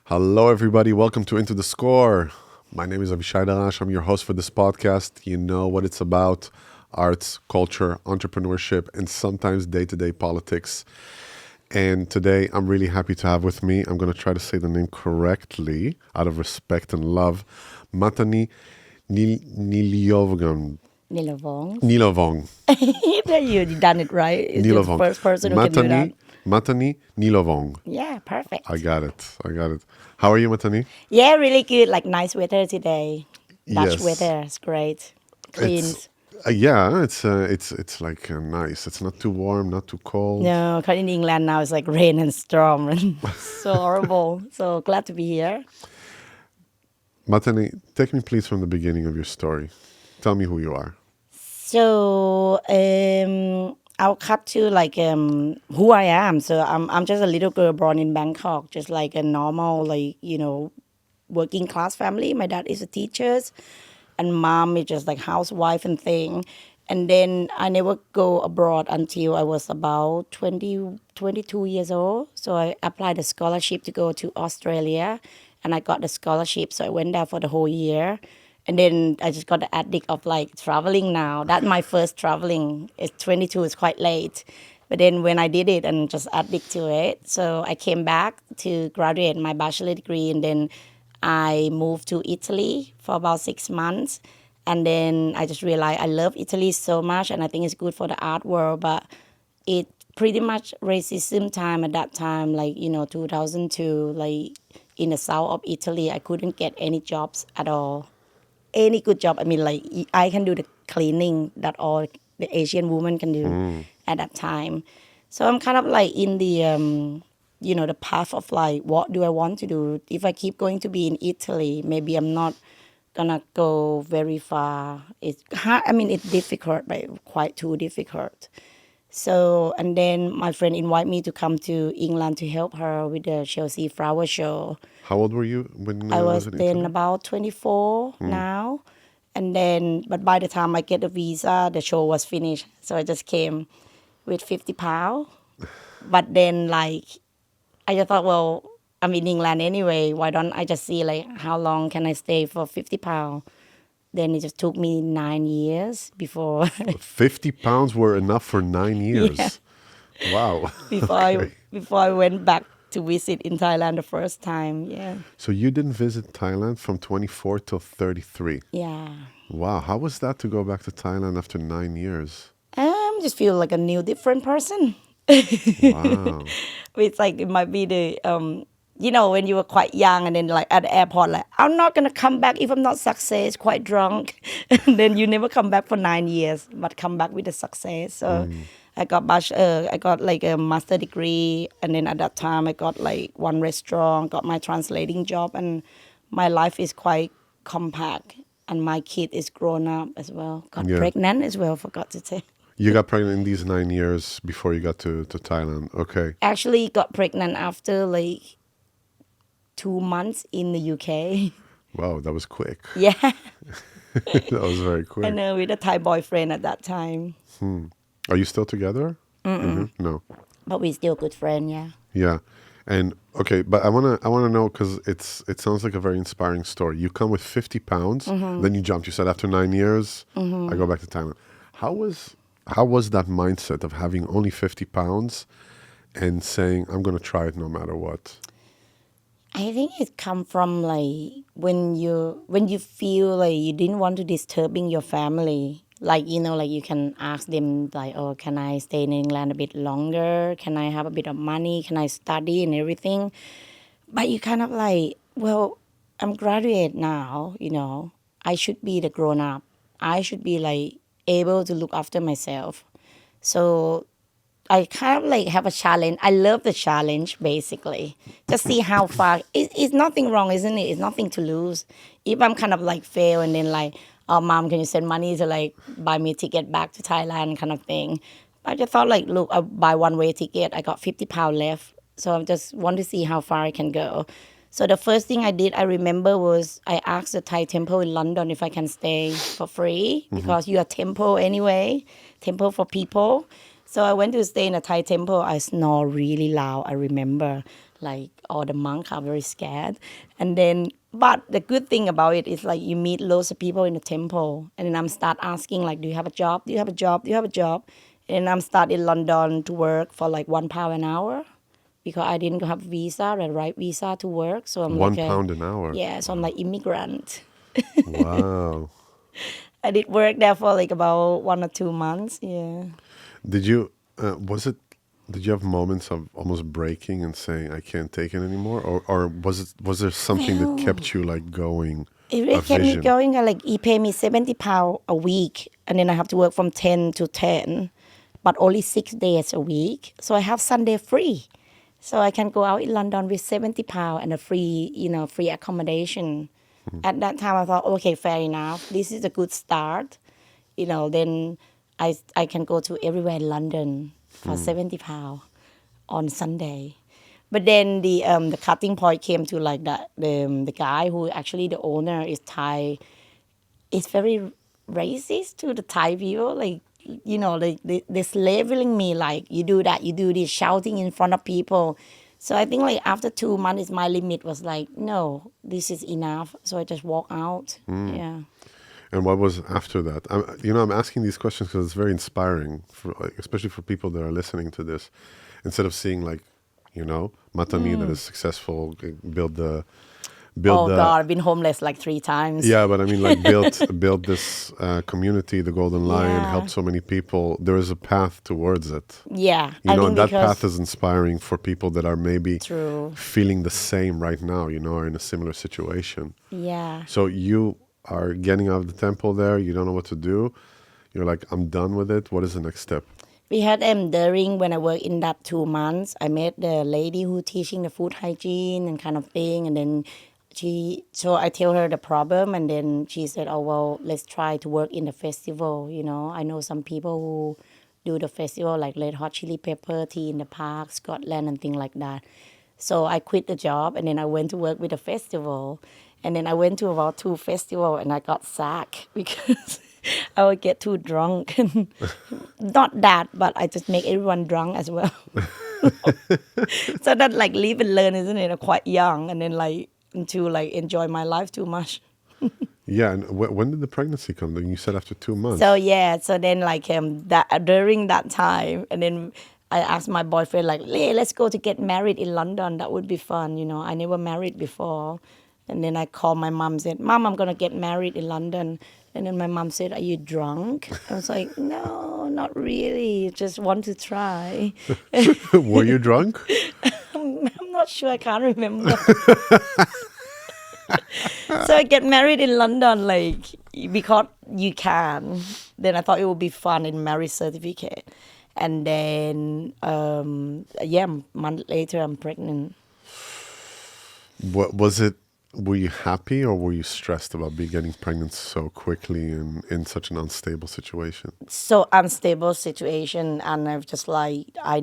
Hello, everybody. Welcome to Into the Score. My name is Avishai Darash. I'm your host for this podcast. You know what it's about: arts, culture, entrepreneurship, and sometimes day-to-day politics. And today, I'm really happy to have with me, I'm going to try to say the name correctly, out of respect and love, Matthanee Nilavongse. Nilavongse. Nilavong. You done it right. You're the Nilavong. first person who can do that. Matthanee Nilavong. Yeah, perfect. I got it. How are you, Matthanee? Yeah, really good. Like nice weather today. Dutch Yes. weather is great. Clean. It's like nice. It's not too warm, not too cold. No, because in England now it's like rain and storm and so horrible. So glad to be here. Matthanee, take me please from the beginning of your story. Tell me who you are. So I'll cut to like who I am. So I'm just a little girl born in Bangkok, just like a normal working class family. My dad is a teacher, and mom is just like housewife and thing. And then I never go abroad until I was about 22 years old. So I applied a scholarship to go to Australia, and I got the scholarship. So I went there for the whole year. And then I just got the addict of like traveling now. That's my first traveling. It's 22, it's quite late. But then when I did it and just addict to it, so I came back to graduate my bachelor degree, and then I moved to Italy for about 6 months. And then I just realized I love Italy so much, and I think it's good for the art world. But it pretty much racism time at that time, 2002, like in the south of Italy, I couldn't get any jobs at all. Any good job. I mean, like I can do the cleaning that all the Asian woman can do at that time. So I'm kind of like in the the path of like, what do I want to do? If I keep going to be in Italy, maybe I'm not gonna go very far. It's hard. I mean, it's difficult, but quite too difficult. So, and then my friend invited me to come to England to help her with the Chelsea Flower Show. How old were you when I was in then Italy? about 24 now. And then, but by the time I get the visa, the show was finished. So I just came with 50 pounds. But then, like, I just thought, well, I'm in England anyway. Why don't I just see, like, how long can I stay for 50 pounds? Then it just took me 9 years before 50 pounds were enough for 9 years. Yeah. Wow. before I went back to visit in Thailand the first time. Yeah. So you didn't visit Thailand from 24 till 33. Yeah. Wow. How was that to go back to Thailand after 9 years? Just feel like a new, different person. Wow. It's like it might be the when you were quite young, and then like at the airport, like I'm not gonna come back if I'm not success, quite drunk, and then you never come back for 9 years, but come back with a success. So I got like a master degree, and then at that time I got like one restaurant, got my translating job, and my life is quite compact, and my kid is grown up as well. Got Yeah. pregnant as well, forgot to say. You got pregnant in these 9 years before you got to Thailand. Okay. Actually got pregnant after like 2 months in the UK. Wow, that was quick. Yeah, That was very quick. I know, with a Thai boyfriend at that time. Are you still together? No. But we're still good friends, yeah. Yeah. And okay, but I wanna know, because it sounds like a very inspiring story. You come with 50 pounds, then you jumped. You said after 9 years, I go back to Thailand. How was that mindset of having only 50 pounds and saying, I'm gonna try it no matter what? I think it come from like when you feel like you didn't want to disturbing your family. Like, like you can ask them like, oh, can I stay in England a bit longer? Can I have a bit of money? Can I study and everything? But you kind of like, well, I'm graduate now, I should be the grown up. I should be like able to look after myself. So I kind of like have a challenge. I love the challenge, basically. Just see how far. It's nothing wrong, isn't it? It's nothing to lose. If I'm kind of like fail and then like, oh, mom, can you send money to like buy me a ticket back to Thailand kind of thing. I just thought like, look, I buy one-way ticket. I got 50 pounds left. So I just want to see how far I can go. So the first thing I did, I remember, was I asked the Thai temple in London if I can stay for free, because you're a temple anyway, temple for people. So I went to stay in a Thai temple. I snore really loud, I remember. Like all the monks are very scared. And then, but the good thing about it is like you meet loads of people in the temple. And then I'm start asking like, do you have a job? Do you have a job? Do you have a job? And I'm start in London to work for like £1 an hour because I didn't have visa, the right visa to work. So I'm like £1 an hour. yeah, so I'm like immigrant. Wow. I did work there for like about 1 or 2 months. Yeah. Did you, did you have moments of almost breaking and saying, I can't take it anymore? Or was there something that kept you like going? It really A kept me vision? going. Like he paid me £70 a week, and then I have to work from 10 to 10, but only 6 days a week. So I have Sunday free, so I can go out in London with £70 and a free, free accommodation. At that time, I thought, okay, fair enough. This is a good start. Then I can go to everywhere in London for £70 on Sunday. But then the cutting point came to like that the guy who actually the owner is Thai. Is very racist to the Thai people. Like they're labeling me like you do that, you do this, shouting in front of people. So I think like after 2 months, my limit was like, no, this is enough. So I just walk out. Yeah. And what was after that? I'm asking these questions because it's very inspiring, especially for people that are listening to this. Instead of seeing like, Matthanee that is successful, build the God, I've been homeless like 3 times. yeah, but I mean like build this community, the Golden Lion, Yeah. help so many people. There is a path towards it. Yeah. And that because path is inspiring for people that are maybe True. feeling the same right now, are in a similar situation. Yeah. So you are getting out of the temple there, you don't know what to do. You're like, I'm done with it. What is the next step? We had during when I worked in that 2 months, I met the lady who teaching the food hygiene and kind of thing, and then so I tell her the problem, and then she said, oh, well, let's try to work in the festival. I know some people who do the festival, like Red Hot Chili Pepper, Tea in the Park, Scotland, and things like that. So I quit the job, and then I went to work with the festival. And then I went to about 2 festivals, and I got sacked because I would get too drunk. Not that, but I just make everyone drunk as well. So that like live and learn, isn't it? I'm quite young, and then like to like enjoy my life too much. Yeah, and when did the pregnancy come? Then you said after 2 months. So yeah, so then like that during that time, and then I asked my boyfriend like, hey, let's go to get married in London. That would be fun. I never married before. And then I called my mom, said, Mom, I'm gonna get married in London. And then my mom said, are you drunk? I was like, no, not really. Just want to try. Were you drunk? I'm not sure. I can't remember. So I get married in London, like, because you can. Then I thought it would be fun in marriage certificate. And then, a month later, I'm pregnant. What was it? Were you happy or were you stressed about getting pregnant so quickly and in such an unstable situation? So unstable situation, and I'm just like, I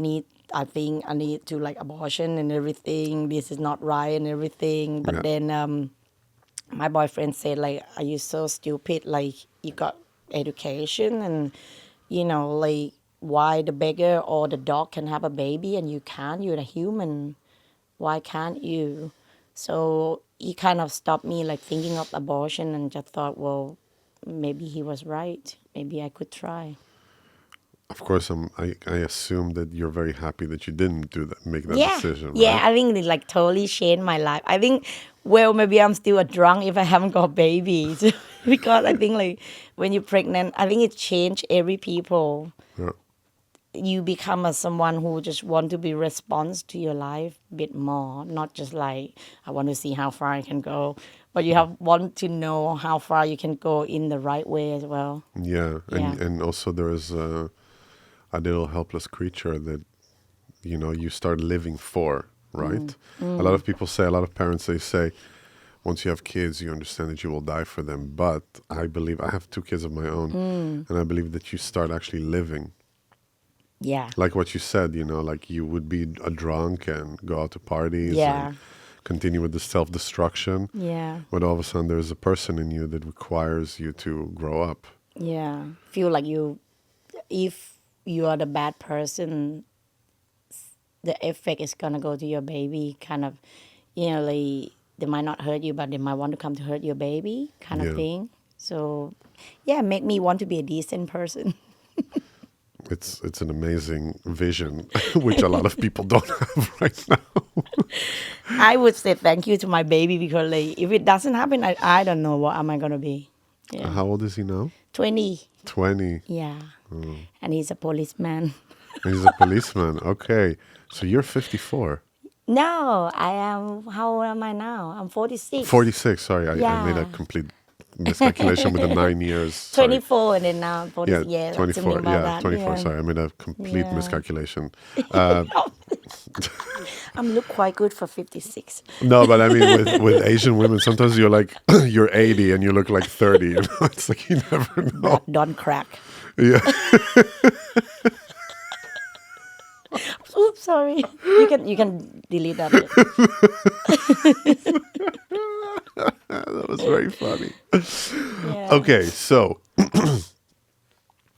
think I need to like abortion and everything. This is not right and everything. But then my boyfriend said like, are you so stupid? Like you got education and like why the beggar or the dog can have a baby and you can't? You're a human. Why can't you? So he kind of stopped me like thinking of abortion and just thought, well, maybe he was right. Maybe I could try. Of course, I assume that you're very happy that you didn't make that decision. Right? Yeah, I think it like totally changed my life. I think, well, maybe I'm still a drunk if I haven't got babies. Because I think like when you're pregnant, I think it changed every people. Yeah. You become someone who just want to be response to your life a bit more, not just like I want to see how far I can go, but you want to know how far you can go in the right way as well. Yeah, and also there is a little helpless creature that you start living for, right? A lot of people say, a lot of parents they say, once you have kids, you understand that you will die for them. But I believe I have 2 kids of my own, and I believe that you start actually living. Yeah. Like what you said, like you would be a drunk and go out to parties and continue with the self-destruction. Yeah. But all of a sudden there's a person in you that requires you to grow up. Yeah. Feel like if you are the bad person, the effect is gonna go to your baby. Kind of, like they might not hurt you, but they might want to come to hurt your baby, kind of Yeah. thing. So, yeah, make me want to be a decent person. It's an amazing vision, which a lot of people don't have right now. I would say thank you to my baby because like, if it doesn't happen, I don't know what am I gonna be. Yeah, How old is he now? 20. 20. Yeah, and he's a policeman. And he's a policeman. Okay. So you're 54. No, I am. How old am I now? I'm 46. 46. Sorry, I made a Yeah. complete miscalculation with the 9 years. Sorry. 24 and then now I'm 46. Yeah, Yeah, 24. something about Yeah, that. 24. Yeah. Sorry, I made a complete Yeah. miscalculation. I'm look quite good for 56. No, but I mean, with Asian women, sometimes you're like, you're 80 and you look like 30. You know? It's like you never know. Don't crack. Yeah. Oops, sorry. You can delete that. That was very funny. Yeah. Okay, so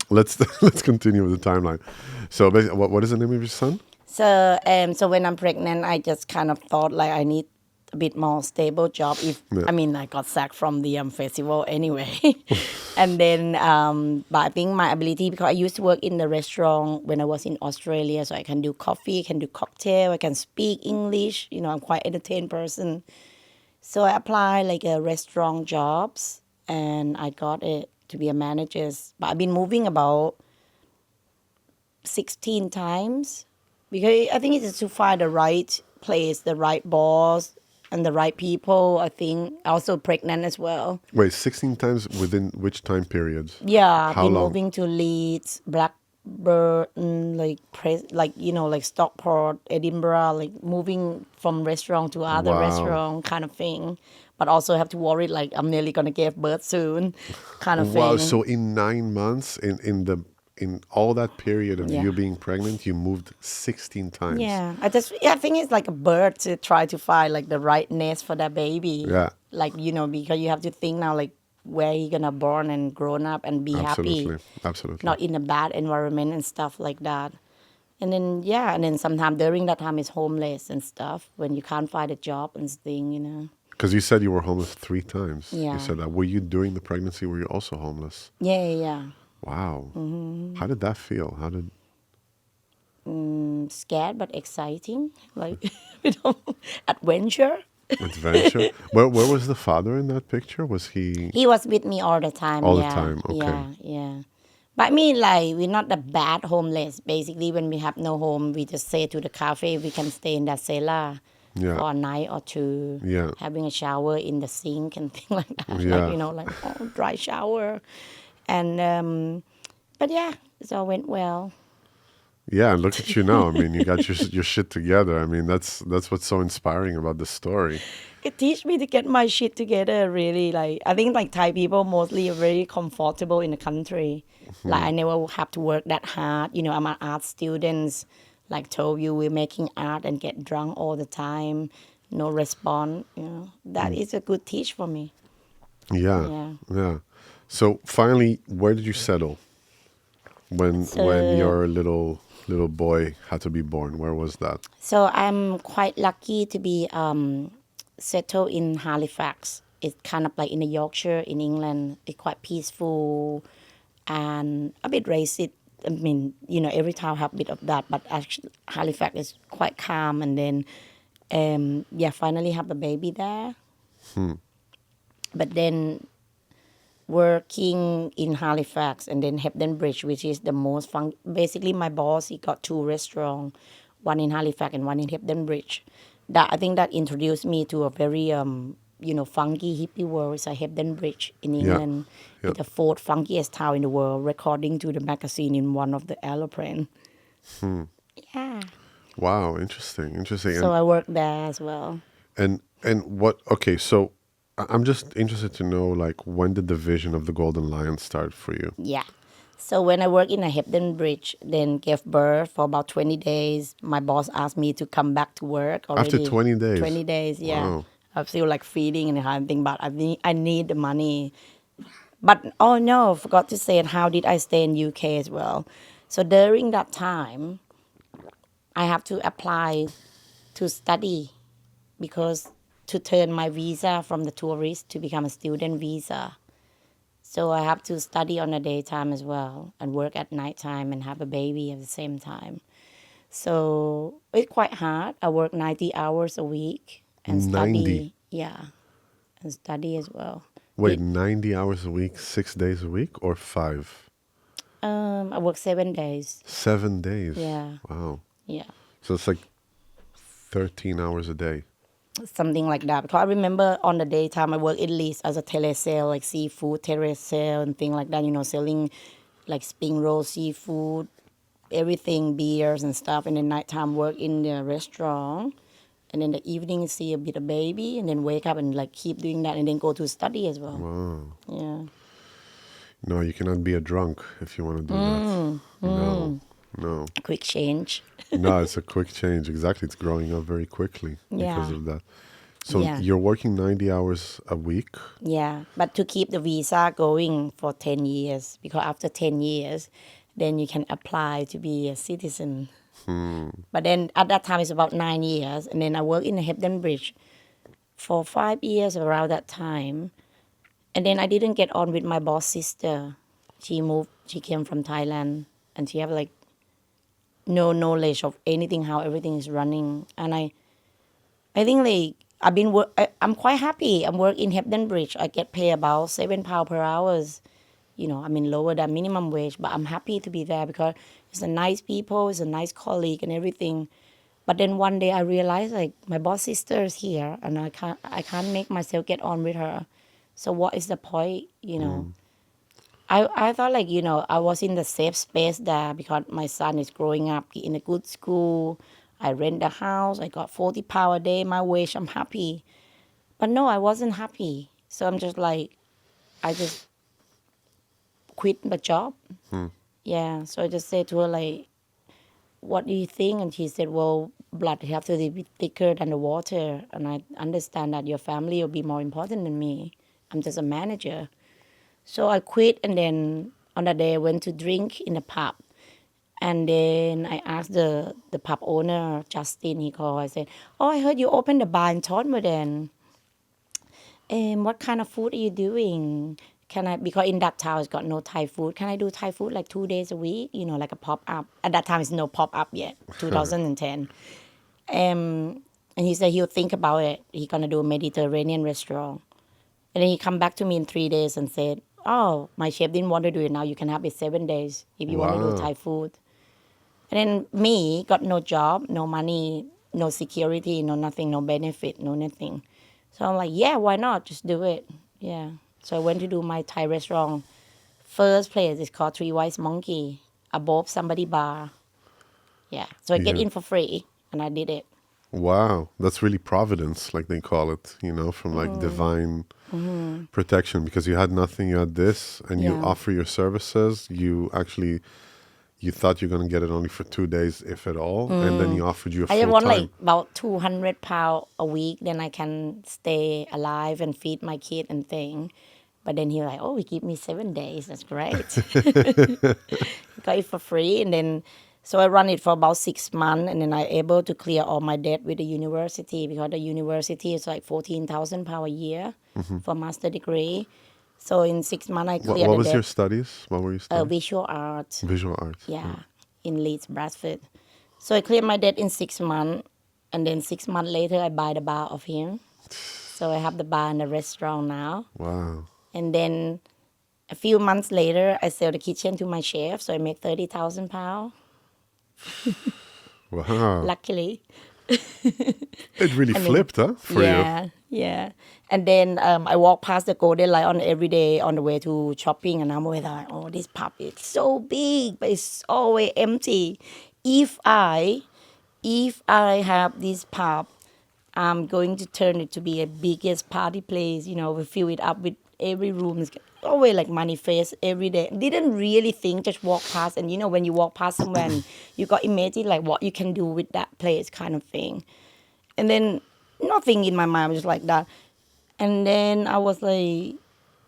let's continue with the timeline. So, what is the name of your son? So when I'm pregnant, I just kind of thought like I need a bit more stable job. I mean, I got sacked from the festival anyway, and then but I think my ability, because I used to work in the restaurant when I was in Australia, so I can do coffee, can do cocktail, I can speak English. I'm quite entertained person. So I applied like a restaurant jobs, and I got it to be a manager. But I've been moving about 16 times because I think it's to find the right place, the right boss, and the right people. I think also pregnant as well. Wait, 16 times within which time period? Yeah, I've How been long? moving to Leeds, Blackburn, like Stockport, Edinburgh, like moving from restaurant to other Wow. restaurant kind of thing. But also have to worry like I'm nearly gonna give birth soon, kind of Wow. thing. So in 9 months, in all that period of Yeah. you being pregnant, you moved 16 times. Yeah, I think it's like a bird to try to find like the right nest for that baby. Yeah. Like because you have to think now like where you gonna born and grown up and be Absolutely. happy, Absolutely. not in a bad environment and stuff like that. And then sometimes during that time is homeless and stuff when you can't find a job and thing. Because you said you were homeless 3 times. Yeah. You said that. Were you during the pregnancy? Were you also homeless? Yeah. Wow. Mm-hmm. How did that feel? How did? Scared but exciting, like adventure. Adventure. Where was the father in that picture? Was he? He was with me all the time. All the yeah, time, okay. Yeah. But I mean, like, we're not the bad homeless. Basically, when we have no home, we just say to the cafe, we can stay in that cellar Yeah. for a night or two. Yeah. Having a shower in the sink and things like that. Yeah. Dry shower. And, but yeah, it all went well. Yeah, and look at you now. I mean, you got your shit together. I mean, that's what's so inspiring about this story. It teach me to get my shit together, really. Like, I think like Thai people mostly are very comfortable in the country. Like, I never have to work that hard. I'm an art student. Like told you, we're making art and get drunk all the time. No response. That is a good teach for me. Yeah. Yeah. So finally, where did you settle? When your little boy had to be born, where was that? So I'm quite lucky to be settled in Halifax. It's kind of like in the Yorkshire in England. It's quite peaceful and a bit racist. I mean, every town have a bit of that, but actually Halifax is quite calm. And then, finally have a baby there. But then working in Halifax and then Hebden Bridge, which is the most fun. Basically, my boss, he got 2 restaurants, one in Halifax and one in Hebden Bridge. I think that introduced me to a very, funky hippie world. It's a Hebden Bridge in England. Yeah. It's the 4th funkiest town in the world, according to the magazine in one of the aeroplane. Yeah. Wow, interesting. So I worked there as well. And what? Okay, so I'm just interested to know, like, when did the vision of the Golden Lion start for you? Yeah. So when I worked in a Hebden Bridge, then gave birth for about 20 days, my boss asked me to come back to work already. After 20 days? 20 days, yeah. Wow. I feel like feeding and everything, but I need the money. But, oh no, forgot to say it. How did I stay in UK as well? So during that time, I have to apply to study because to turn my visa from the tourist to become a student visa. So I have to study on the daytime as well and work at nighttime and have a baby at the same time. So it's quite hard. I work 90 hours a week and 90. study. Yeah, and study as well. Wait, 90 hours a week, 6 days a week, or five? I work 7 days. 7 days. Yeah. Wow. Yeah. So it's like 13 hours a day. Something like that. Because I remember on the daytime I work at least as a telesale, like seafood telesale and thing like that, selling like spring roll seafood, everything, beers and stuff. And then nighttime work in the restaurant. And then the evening see a bit of baby and then wake up and like keep doing that and then go to study as well. Wow. Yeah. No, you cannot be a drunk if you want to do that. No. Quick change. No, it's a quick change. Exactly. It's growing up very quickly because Yeah. of that. So Yeah. you're working 90 hours a week. Yeah, but to keep the visa going for 10 years, because after 10 years, then you can apply to be a citizen. But then at that time, it's about 9 years. And then I worked in the Hebden Bridge for 5 years around that time. And then I didn't get on with my boss sister. She came from Thailand, and she have like no knowledge of anything, how everything is running. And I think like I'm quite happy. I'm work in Hebden Bridge. I get paid about £7 per hour. I mean lower than minimum wage, but I'm happy to be there because it's a nice people, it's a nice colleague and everything. But then one day I realized like my boss sister is here and I can't make myself get on with her. So what is the point? I thought like, I was in the safe space there because my son is growing up in a good school. I rent a house. I got £40 a day, my wage. I'm happy. But no, I wasn't happy. So I'm just like, I just quit the job. Yeah. So I just said to her like, what do you think? And she said, well, blood have to be thicker than the water. And I understand that your family will be more important than me. I'm just a manager. So I quit, and then on that day I went to drink in a pub. And then I asked the pub owner, Justin, he called, I said, oh, I heard you opened a bar in Todmorden. What kind of food are you doing? Because in that town it's got no Thai food. Can I do Thai food like 2 days a week? Like a pop-up. At that time it's no pop-up yet, 2010. And he said he'll think about it. He's going to do a Mediterranean restaurant. And then he come back to me in 3 days and said, oh, my chef didn't want to do it now. You can have it 7 days if you want to do Wow. Thai food. And then me, got no job, no money, no security, no nothing, no benefit, no nothing. So I'm like, yeah, why not? Just do it. Yeah. So I went to do my Thai restaurant. First place is called Three Wise Monkey, above somebody bar. Yeah. So I get Yeah. in for free, and I did it. Wow. That's really providence, like they call it, from like divine protection, because you had nothing, you had this, and you Yeah. offer your services. You thought you're going to get it only for 2 days, if at all. And then he offered you a I just full want time. like about £200 a week, then I can stay alive and feed my kid and thing. But then he like, oh, he give me 7 days. That's great. Got it for free, and then so I run it for about 6 months, and then I able to clear all my debt with the university because the university is like £14,000 a year for master degree. So in 6 months I cleared What the was your debt. studies? What were you studying? Visual art. Visual arts. Yeah, in Leeds, Bradford. So I cleared my debt in 6 months, and then 6 months later, I buy the bar of him. So I have the bar and the restaurant now. Wow. And then a few months later, I sell the kitchen to my chef, so I make £30,000. Wow. Luckily, It really flipped, huh? For you. yeah. And then I walk past the Golden Lion every day on the way to shopping, and I'm always like, oh, this pub is so big, but it's always empty. If I have this pub, I'm going to turn it to be a biggest party place. We fill it up with every room. It's always like manifest every day. Didn't really think, just walk past. And when you walk past somewhere, and you got imagine like what you can do with that place kind of thing. And then nothing in my mind was just like that. And then I was like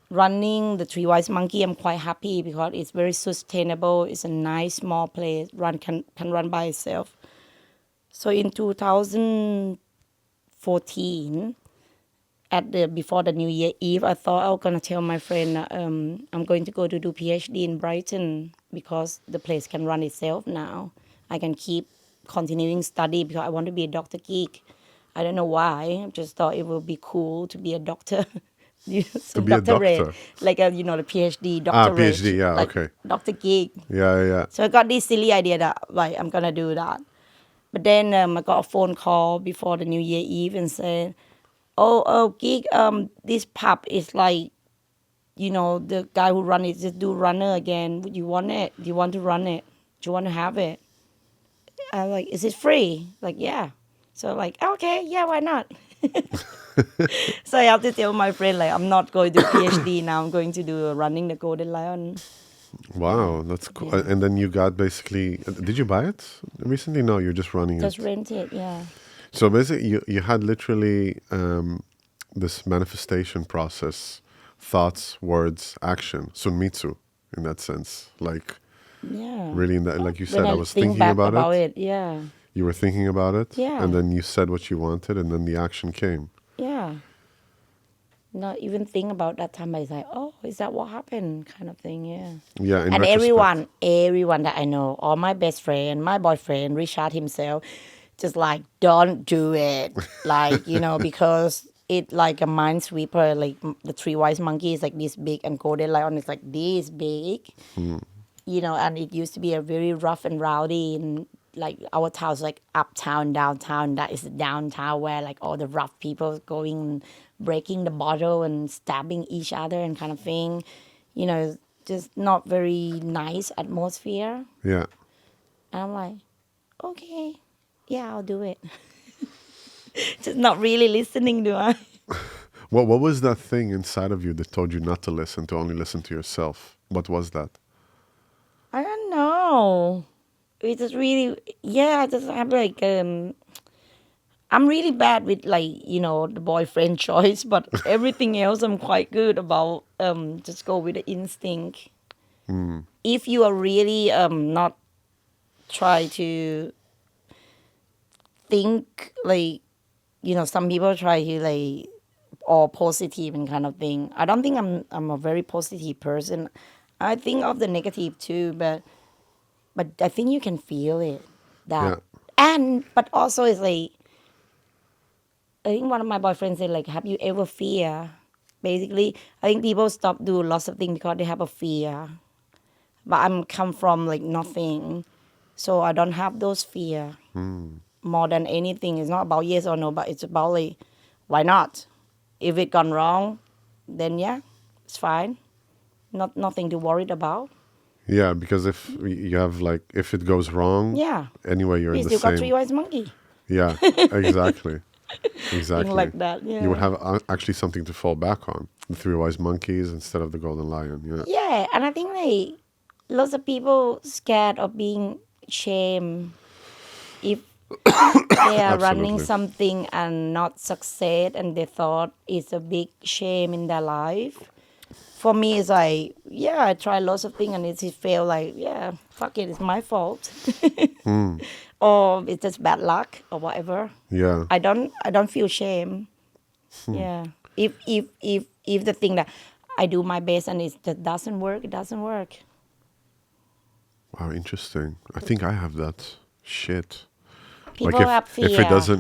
running the Three Wise Monkey. I'm quite happy because it's very sustainable. It's a nice small place. Can run by itself. So in 2014, before the New Year Eve, I thought I was gonna tell my friend I'm going to go to do PhD in Brighton because the place can run itself now. I can keep continuing study because I want to be a doctor geek. I don't know why. I just thought it would be cool to be a doctor. To So be a doctorate, doctor. like the PhD Ah, doctorate, PhD. Yeah. like Okay. Doctor geek. Yeah. Yeah. So I got this silly idea that like I'm gonna do that. But then I got a phone call before the New Year Eve and said, "Oh, geek, this pub is like, the guy who run it just do runner again. Would you want it? Do you want to run it? Do you want to have it?" I was like, "Is it free?" Like, yeah. So like, okay, yeah, why not? So I have to tell my friend like, I'm not going to PhD now. I'm going to do running the Golden Lion. Wow, that's cool. Yeah. And then you got basically. Did you buy it recently? No, you're just running Just it. rent it, yeah. So basically, you had literally this manifestation process, thoughts, words, action, sunmitsu, in that sense. Like Yeah. really, in that, like you When said, I I was think thinking back about it. yeah. You were thinking about it, Yeah. and then you said what you wanted, and then the action came. Yeah. Not even think about that time. I was like, oh, is that what happened? Kind of thing, yeah. Yeah, in And retrospect. everyone that I know, all my best friend, my boyfriend, Richard himself, just like, don't do it. Like, because it like a minesweeper, like the three wise monkey is like this big and golden lion is like this big. And it used to be a very rough and rowdy, and like our town's like uptown, downtown. That is downtown where like all the rough people going, breaking the bottle and stabbing each other and kind of thing. Just not very nice atmosphere. Yeah. And I'm like, okay, yeah, I'll do it. Just not really listening, do I? What was that thing inside of you that told you not to listen, to only listen to yourself? What was that? I don't know. It just really, yeah, I just have like, I'm really bad with like, the boyfriend choice, but everything else I'm quite good about. Just go with the instinct. If you are really not try to think like, some people try to like all positive and kind of thing. I don't think I'm a very positive person. I think of the negative too, but I think you can feel it. Yeah. But also it's like, I think one of my boyfriends said like, have you ever fear? Basically, I think people stop do lots of things because they have a fear. But I'm come from like nothing, so I don't have those fear. More than anything, it's not about yes or no, but it's about like, why not? If it gone wrong, then yeah, it's fine. Nothing to worry about. Yeah, because if you have like, if it goes wrong, Yeah, anyway, you're we in the still got three same. wise monkey. Yeah, exactly. Thing Exactly. like that. Yeah. You would have actually something to fall back on. The three wise monkeys instead of the golden lion. Yeah. Yeah, and I think like lots of people scared of being shamed if they are running Absolutely. something and not succeed, and they thought it's a big shame in their life. For me, it's like, yeah, I try lots of things and it fail. Like, yeah, fuck it, it's my fault, or it's just bad luck or whatever. Yeah. I don't feel shame. Yeah, if the thing that I do my best and that doesn't work, it doesn't work. Wow, interesting. I think I have that shit. People Like have if fear.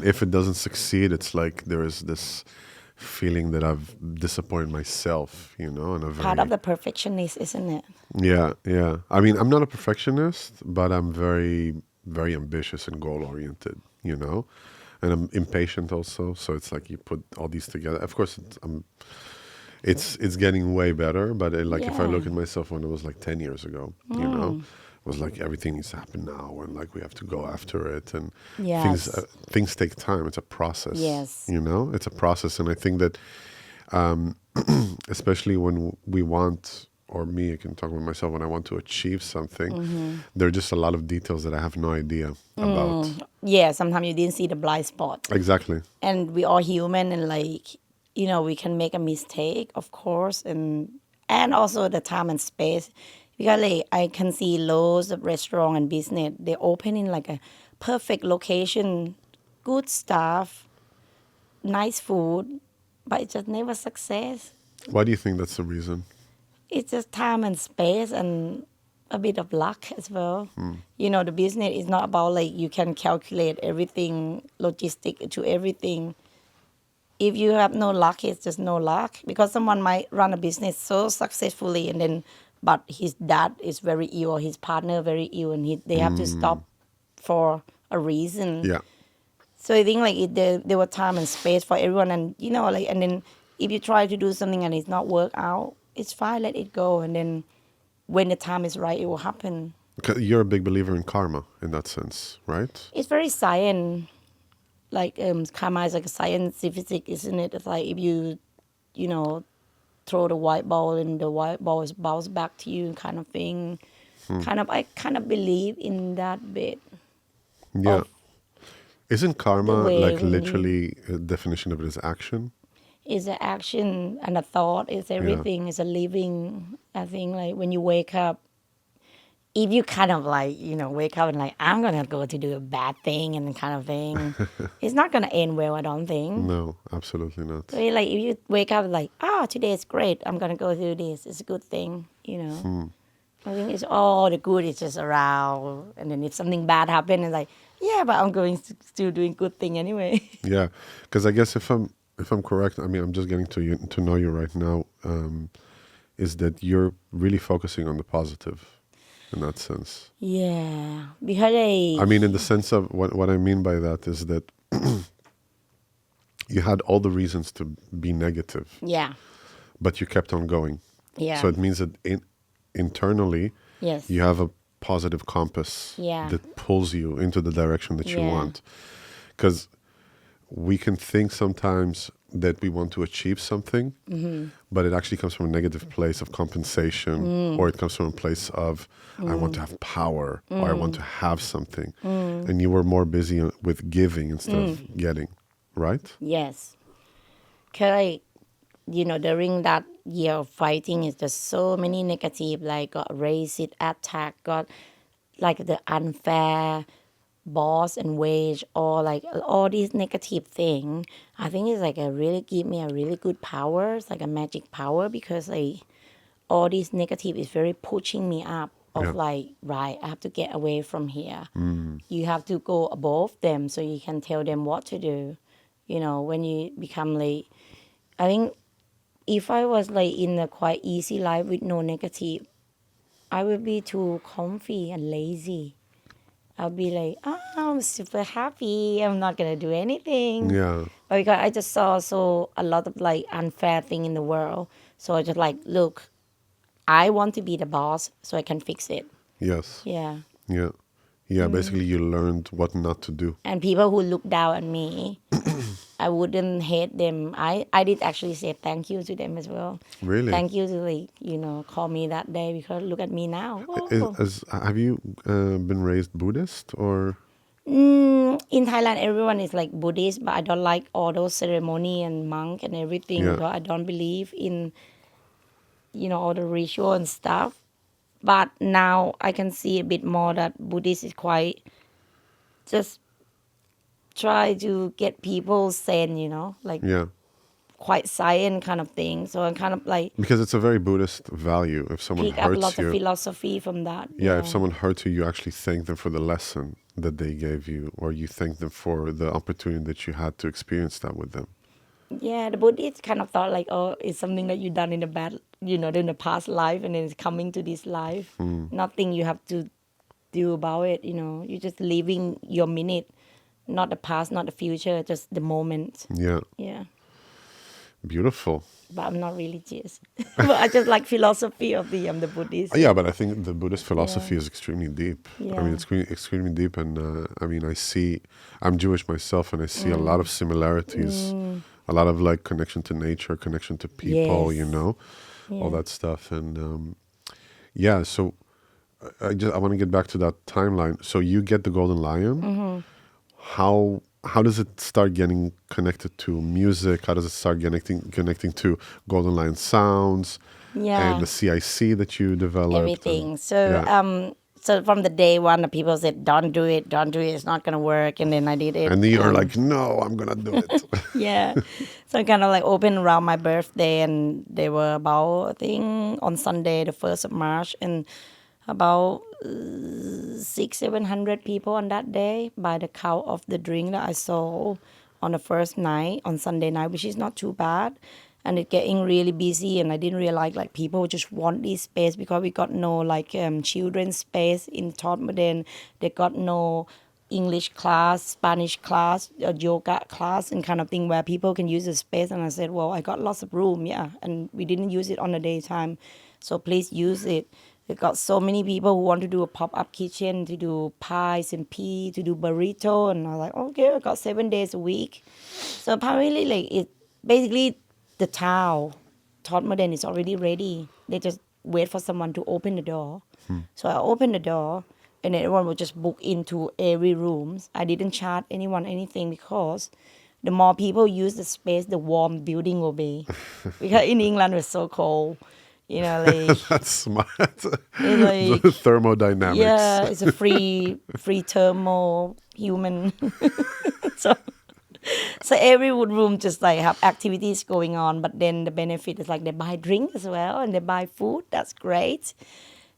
if it doesn't succeed, it's like there is this feeling that I've disappointed myself, in a very Part of the perfectionist, isn't it? yeah, yeah. I mean, I'm not a perfectionist, but I'm very, very ambitious and goal oriented, and I'm impatient also. So it's like you put all these together. Of course, it's getting way better. But like if I look Yeah. at myself when it was like 10 years ago, it was like everything needs to happen now, and like we have to go after it, and things Yes. things take time. It's a process. Yes. It's a process, and I think that especially when we want, or me, I can talk about myself, when I want to achieve something, there are just a lot of details that I have no idea about. Yeah, sometimes you didn't see the blind spot. Exactly. And we are human, and like, we can make a mistake, of course, and also the time and space. Because like, I can see loads of restaurant and business. They open in like a perfect location, good stuff, nice food, but it just never success. Why do you think that's the reason? It's just time and space and a bit of luck as well. You know, the business is not about like you can calculate everything, logistic to everything. If you have no luck, it's just no luck. Because someone might run a business so successfully and then, but his dad is very ill or his partner very ill and they have to stop for a reason. Yeah. So I think like there were time and space for everyone, and you know like, and then if you try to do something and it's not work out, it's fine, let it go, and then when the time is right, it will happen. You're a big believer in karma in that sense, right? It's very science, like karma is like a scientific, isn't it? It's like if you know, throw the white ball and the white ball is bounce back to you, kind of thing. I kind of believe in that bit. Yeah. Of Isn't the karma way like when literally a definition of it is action? it's an action and a thought. It's everything. It's a living. I think like when you wake up, if you kind of like, you know, wake up and like, I'm going to go to do a bad thing and kind of thing, it's not going to end well, I don't think. No, absolutely not. So like if you wake up like, today is great, I'm going to go do this, it's a good thing, you know. I think it's all the good is just around. And then if something bad happens, it's like, yeah, but I'm going to still doing good thing anyway. Yeah, because I guess if I'm correct, I mean I'm just getting to know you right now. Is that you're really focusing on the positive, in that sense? Yeah, because I mean, in the sense of what I mean by that is that you had all the reasons to be negative, yeah, but you kept on going. yeah, So it means that internally yes, you have a positive compass Yeah. that pulls you into the direction that you Yeah. want. Because we can think sometimes that we want to achieve something, but it actually comes from a negative place of compensation, or it comes from a place of, I want to have power, or I want to have something. And you were more busy with giving instead of getting, right? yes. Because you know, during that year of fighting, it's just so many negative, like got racist attack, got like the unfair boss and wage, or like all these negative thing. I think it's like a really give me a really good power. It's like a magic power because like all this negative is very pushing me up of Yeah. like, right, I have to get away from here. You have to go above them so you can tell them what to do. You know, when you become like, I think if I was like in a quite easy life with no negative, I would be too comfy and lazy. I'll be like, I'm super happy. I'm not gonna do anything. Yeah. But because I just saw so a lot of like unfair thing in the world, so I just like, look, I want to be the boss, so I can fix it. Yes. Yeah. Yeah. Yeah. Basically, you learned what not to do. And people who look down on me, I wouldn't hate them. I did actually say thank you to them as well. Really? Thank you to like, you know, call me that day because look at me now. Oh. Have you been raised Buddhist or? In Thailand, everyone is like Buddhist, but I don't like all those ceremony and monk and everything. Yeah. Because I don't believe in, you know, all the ritual and stuff. But now I can see a bit more that Buddhist is quite just try to get people zen, you know, like Yeah. quite science kind of thing. So I'm kind of like Because it's a very Buddhist value. If someone pick up hurts lots of you, philosophy from that. yeah, if someone hurts you, you actually thank them for the lesson that they gave you, or you thank them for the opportunity that you had to experience that with them. Yeah, the Buddhist kind of thought like, oh, it's something that you done in the bad, you know, in the past life, and then it's coming to this life. Nothing you have to do about it, you know. You're just living your minute, not the past, not the future, just the moment. Yeah. Yeah, Beautiful. but I'm not religious. But I just like philosophy of the Buddhist. Yeah, but I think the Buddhist philosophy is extremely deep. I Yeah. mean, it's extremely deep, and I mean, I'm Jewish myself, and I see a lot of similarities, a lot of like connection to nature, connection to people, Yes. you know, all that stuff, and yeah. So I want to get back to that timeline. So you get the Golden Lion. How does it start getting connected to music? How does it start connecting to Golden Lion sounds? Yeah. and the CIC that you developed. Everything. So yeah. so from the day one, the people said, "Don't do it, don't do it. It's not gonna work." And then I did it. And then you're like, no, I'm gonna do it. Yeah. So I kind of like opened around my birthday, and they were about, I think, on Sunday, the 1st of March, and about 600-700 people on that day by the count of the drink that I sold on the first night, on Sunday night, which is not too bad. And it getting really busy, and I didn't realize like people just want this space because we got no like children's space in Todmorden. They got no English class, Spanish class, yoga class, and kind of thing where people can use the space. And I said, well, I got lots of room, yeah, and we didn't use it on the daytime, so please use it. We got so many people who want to do a pop-up kitchen, to do pies and pea, to do burrito, and I was like, okay, I got 7 days a week. So apparently, like it basically the town, Todmorden, is already ready. They just wait for someone to open the door. So I opened the door, and everyone would just book into every room. I didn't charge anyone anything because the more people use the space, the warm building will be. Because in England it's so cold, you know, like That's smart. like The thermodynamics. yeah, it's a free thermal human. so so every room just like have activities going on, but then the benefit is like they buy drink as well and they buy food. That's great.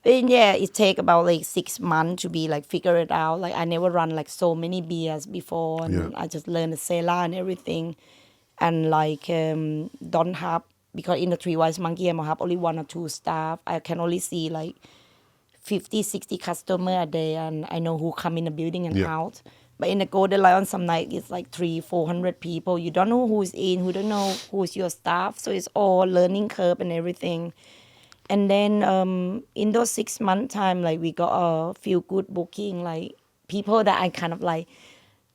And yeah, it take about like 6 months to be like figure it out. Like I never run like so many beers before, and Yeah. I just learned the cellar and everything, and like don't have, because in the Three Wise Monkey I have only 1 or 2 staff. I can only see like 50-60 customer a day, and I know who come in the building and Yeah. out. But in the Golden Lion, some night it's like 300-400 people. You don't know who's in, who don't know who's your staff. So it's all learning curve and everything. And then in those 6 month time, like we got a few good booking, like people that I kind of like,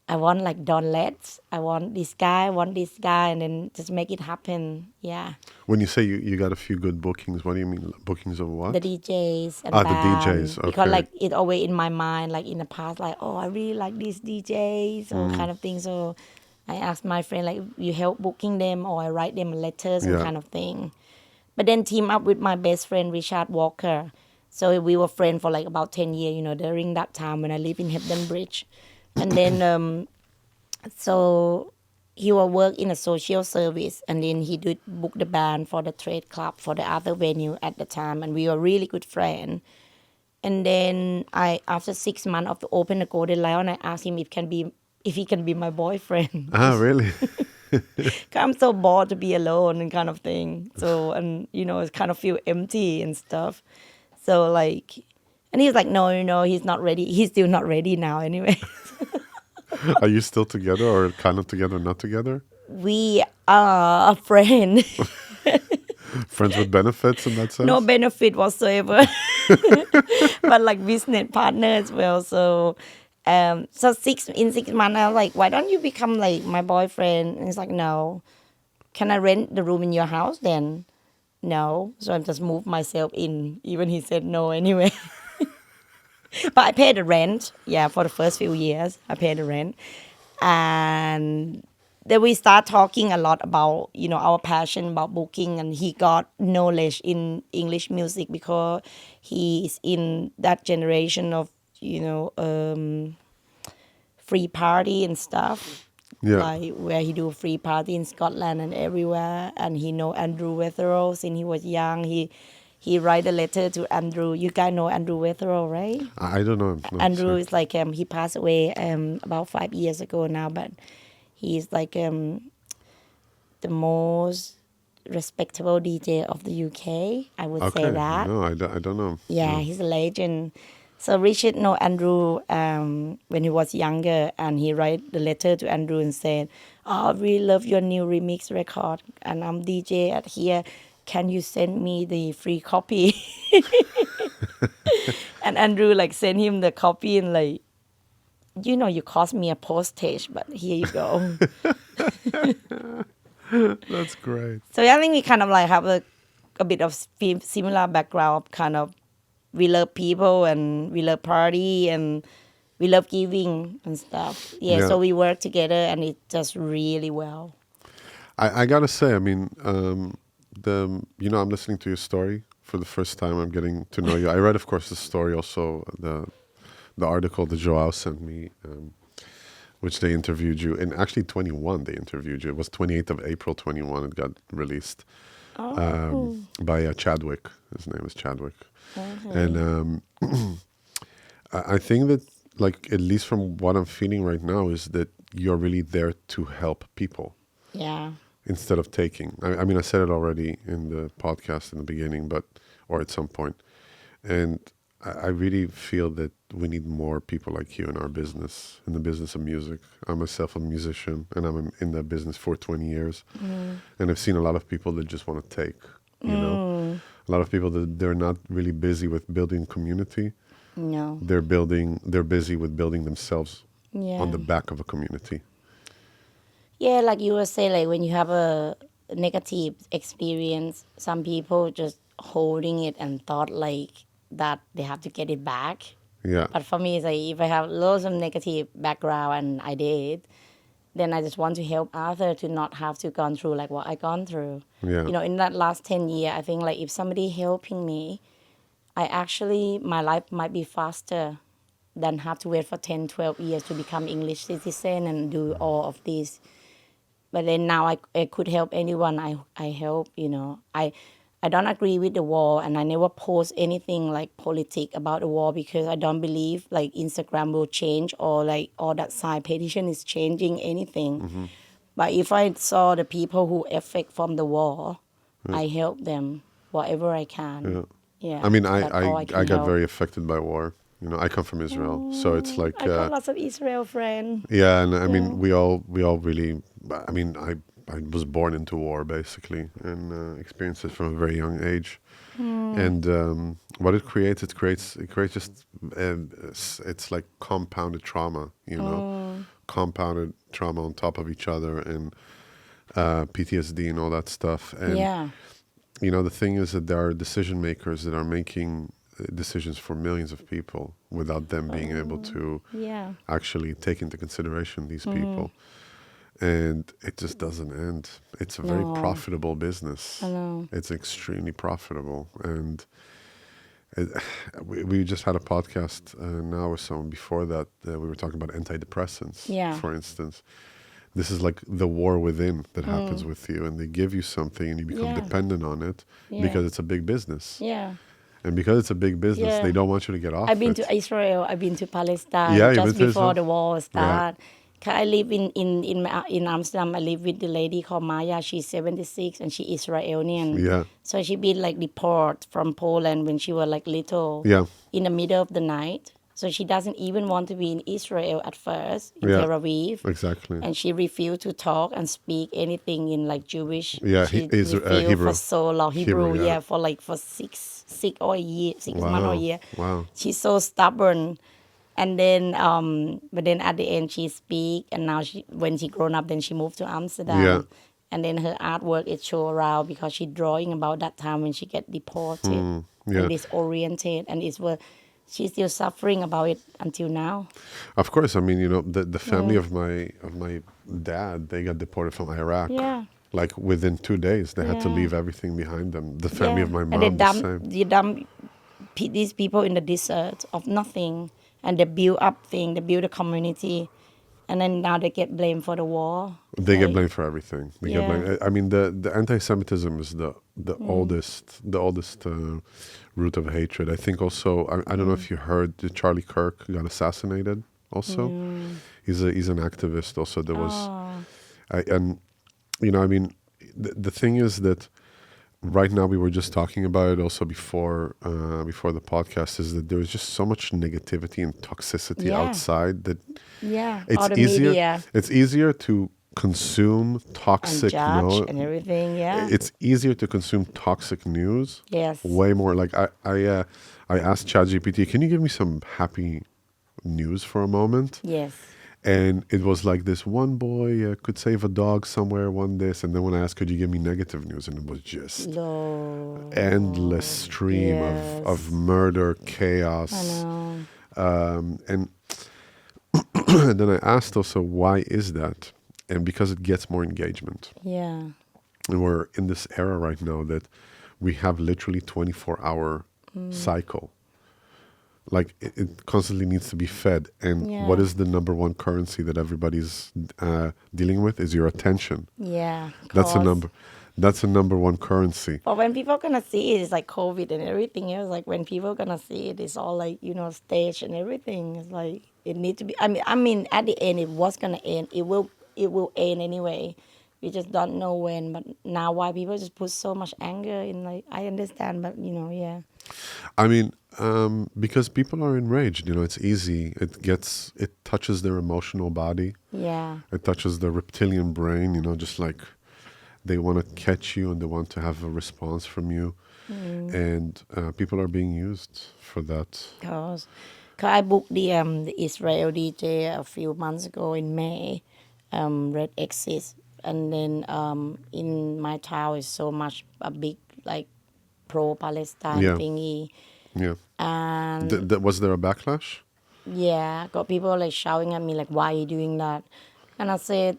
I want like Don Letts, I want this guy, and then just make it happen. Yeah. When you say you got a few good bookings, what do you mean? Bookings of what? The DJs and the band. DJs. Because Okay. like it always in my mind, like in the past, like, oh, I really like these DJs or kind of thing. So I asked my friend, like, you help booking them, or I write them letters and Yeah. kind of thing. But then team up with my best friend, Richard Walker. So we were friends for like about 10 years, you know, during that time when I lived in Hebden Bridge. And then, so he will work in a social service, and then he did book the band for the trade club for the other venue at the time. And we were really good friends. And then after 6 months of the open the Golden Lion, I asked him if he can be my boyfriend. Ah, really? I'm so bored to be alone and kind of thing. So, and you know, it's kind of feel empty and stuff. So like, and he's like, no, he's not ready. He's still not ready now anyway. Are you still together, or kind of together, not together? We are a friend. Friends with benefits in that sense? No benefit whatsoever. But like business partner as well. So, so 6 months, I was like, why don't you become like my boyfriend? And he's like, no. Can I rent the room in your house then? No. So I just moved myself in. Even he said no anyway. But I paid the rent. Yeah, for the first few years, I paid the rent. And then we start talking a lot about, you know, our passion about booking. And he got knowledge in English music because he's in that generation of, you know, free party and stuff. Yeah. Like where he do free party in Scotland and everywhere. And he know Andrew Wetherill since he was young. He write a letter to Andrew. You guys know Andrew Wetherill, right? I don't know. No, Andrew sorry. is like he passed away about 5 years ago now, but he's like the most respectable DJ of the UK. I would Okay. say that. No, I don't know. Yeah, he's a legend. So Richard know Andrew when he was younger, and he write the letter to Andrew and said, "Oh, I really love your new remix record, and I'm DJ at here. Can you send me the free copy?" And Andrew like sent him the copy and like, you know, you cost me a postage, but here you go. That's great. So I think we kind of like have a bit of similar background. Kind of, we love people and we love party and we love giving and stuff. Yeah. So we work together and it does really well. I gotta say, I mean, I'm listening to your story for the first time. I'm getting to know you. I read, of course, the story, also the article that Joao sent me, which they interviewed you in. Actually, 21 they interviewed you. It was 28th of April 21. It got released Oh. by Chadwick. His name is Chadwick, Okay. and I think that, like, at least from what I'm feeling right now, is that you're really there to help people Yeah. instead of taking. I mean, I said it already in the podcast in the beginning, or at some point. And I really feel that we need more people like you in our business, in the business of music. I'm myself a musician, and I'm in that business for 20 years. And I've seen a lot of people that just want to take, a lot of people that they're not really busy with building community. No. They're busy with building themselves Yeah. on the back of a community. Yeah, like you were saying, like when you have a negative experience, some people just holding it and thought like that they have to get it back. Yeah. But for me, it's like if I have loads of negative background and I did, then I just want to help others to not have to gone through like what I gone through. Yeah. You know, in that last 10 years, I think like if somebody helping me, my life might be faster than have to wait for 10, 12 years to become English citizen and do all of this. But then now I could help anyone I help, you know. I don't agree with the war, and I never post anything like politic about the war because I don't believe like Instagram will change or like all that side petition is changing anything. But if I saw the people who affect from the war, I help them whatever I can. Yeah. I mean, that's all I can got help. very affected by war. You know, I come from Israel, so it's like I got lots of Israel friends. yeah, and I mean, we all really. I mean, I was born into war basically, and experienced it from a very young age. And what it creates just it's like compounded trauma, compounded trauma on top of each other, and PTSD and all that stuff. And Yeah. the thing is that there are decision makers that are making decisions for millions of people without them being able to Yeah. actually take into consideration these people. And it just doesn't end. It's a very No. profitable business. I know. It's extremely profitable. And we just had a podcast now with someone before that. We were talking about antidepressants, Yeah. for instance. This is like the war within that happens with you, and they give you something and you become Yeah. dependent on it Yeah. because it's a big business. Yeah. And because it's a big business, Yeah. they don't want you to get off I've been it. to Israel. I've been to Palestine Yeah, you've just been to before Israel? the war started. I live in Amsterdam. I live with the lady called Maya. She's 76 and she Israelian. Yeah. So she been like deported from Poland when she was like little. Yeah. In the middle of the night. So she doesn't even want to be in Israel at first, in Yeah. Tel Aviv. Exactly. And she refused to talk and speak anything in like Jewish. Yeah, she Hebrew. refused for so long. Hebrew, yeah. for 6 or a year, 6 months or a year. Wow. She's so stubborn. And then, but then at the end she speak, and now when she grown up, then she moved to Amsterdam. Yeah. And then her artwork is show around because she drawing about that time when she get deported yeah. and disoriented, and she's still suffering about it until now. Of course, I mean, the family of my dad, they got deported from Iraq. Yeah. Like within 2 days, they had to Yeah. leave everything behind them. The family of my mom, and they the same. dump these people in the desert of nothing, and they build up thing, they build a community, and then now they get blamed for the war. They get blamed for everything. They get Yeah. blamed. I mean, the anti-Semitism is the oldest root of hatred. I think also, I don't know if you heard that Charlie Kirk got assassinated. Also, he's an activist. Also, there was, I mean, the thing is that right now we were just talking about it also before the podcast, is that there's just so much negativity and toxicity Yeah. outside that Yeah, it's all the easier. media It's easier to consume and toxic judge news. and everything. Yeah. It's easier to consume toxic news. Yes. Way more. Like I asked ChatGPT, can you give me some happy news for a moment? Yes. And it was like this one boy could save a dog somewhere, one this. And then when I asked, could you give me negative news? And it was just No. endless stream Yes. of murder, chaos. I know. And then I asked also, why is that? And because it gets more engagement. Yeah. And we're in this era right now that we have literally 24-hour cycle. Like it constantly needs to be fed. And what Yeah. is the number one currency that everybody's dealing with is your attention. Yeah, of That's a course. number. That's a number one currency. But when people gonna see it, it's like COVID and everything else. Like when people gonna see it, it's all like stage and everything. It's like it need to be. I mean, at the end, it was gonna end. It will end anyway. We just don't know when. But now, why people just put so much anger in? Like I understand, but yeah, I mean, because people are enraged. It's easy. It touches their emotional body. yeah, It touches the reptilian brain. Just like they want to catch you and they want to have a response from you. And people are being used for that. cause I booked the Israel DJ a few months ago in May, Red Exit, and then in my town is so much a big like pro-Palestine Yeah, thingy, yeah. and Was there a backlash? yeah, got people like shouting at me like, "Why are you doing that?" And I said,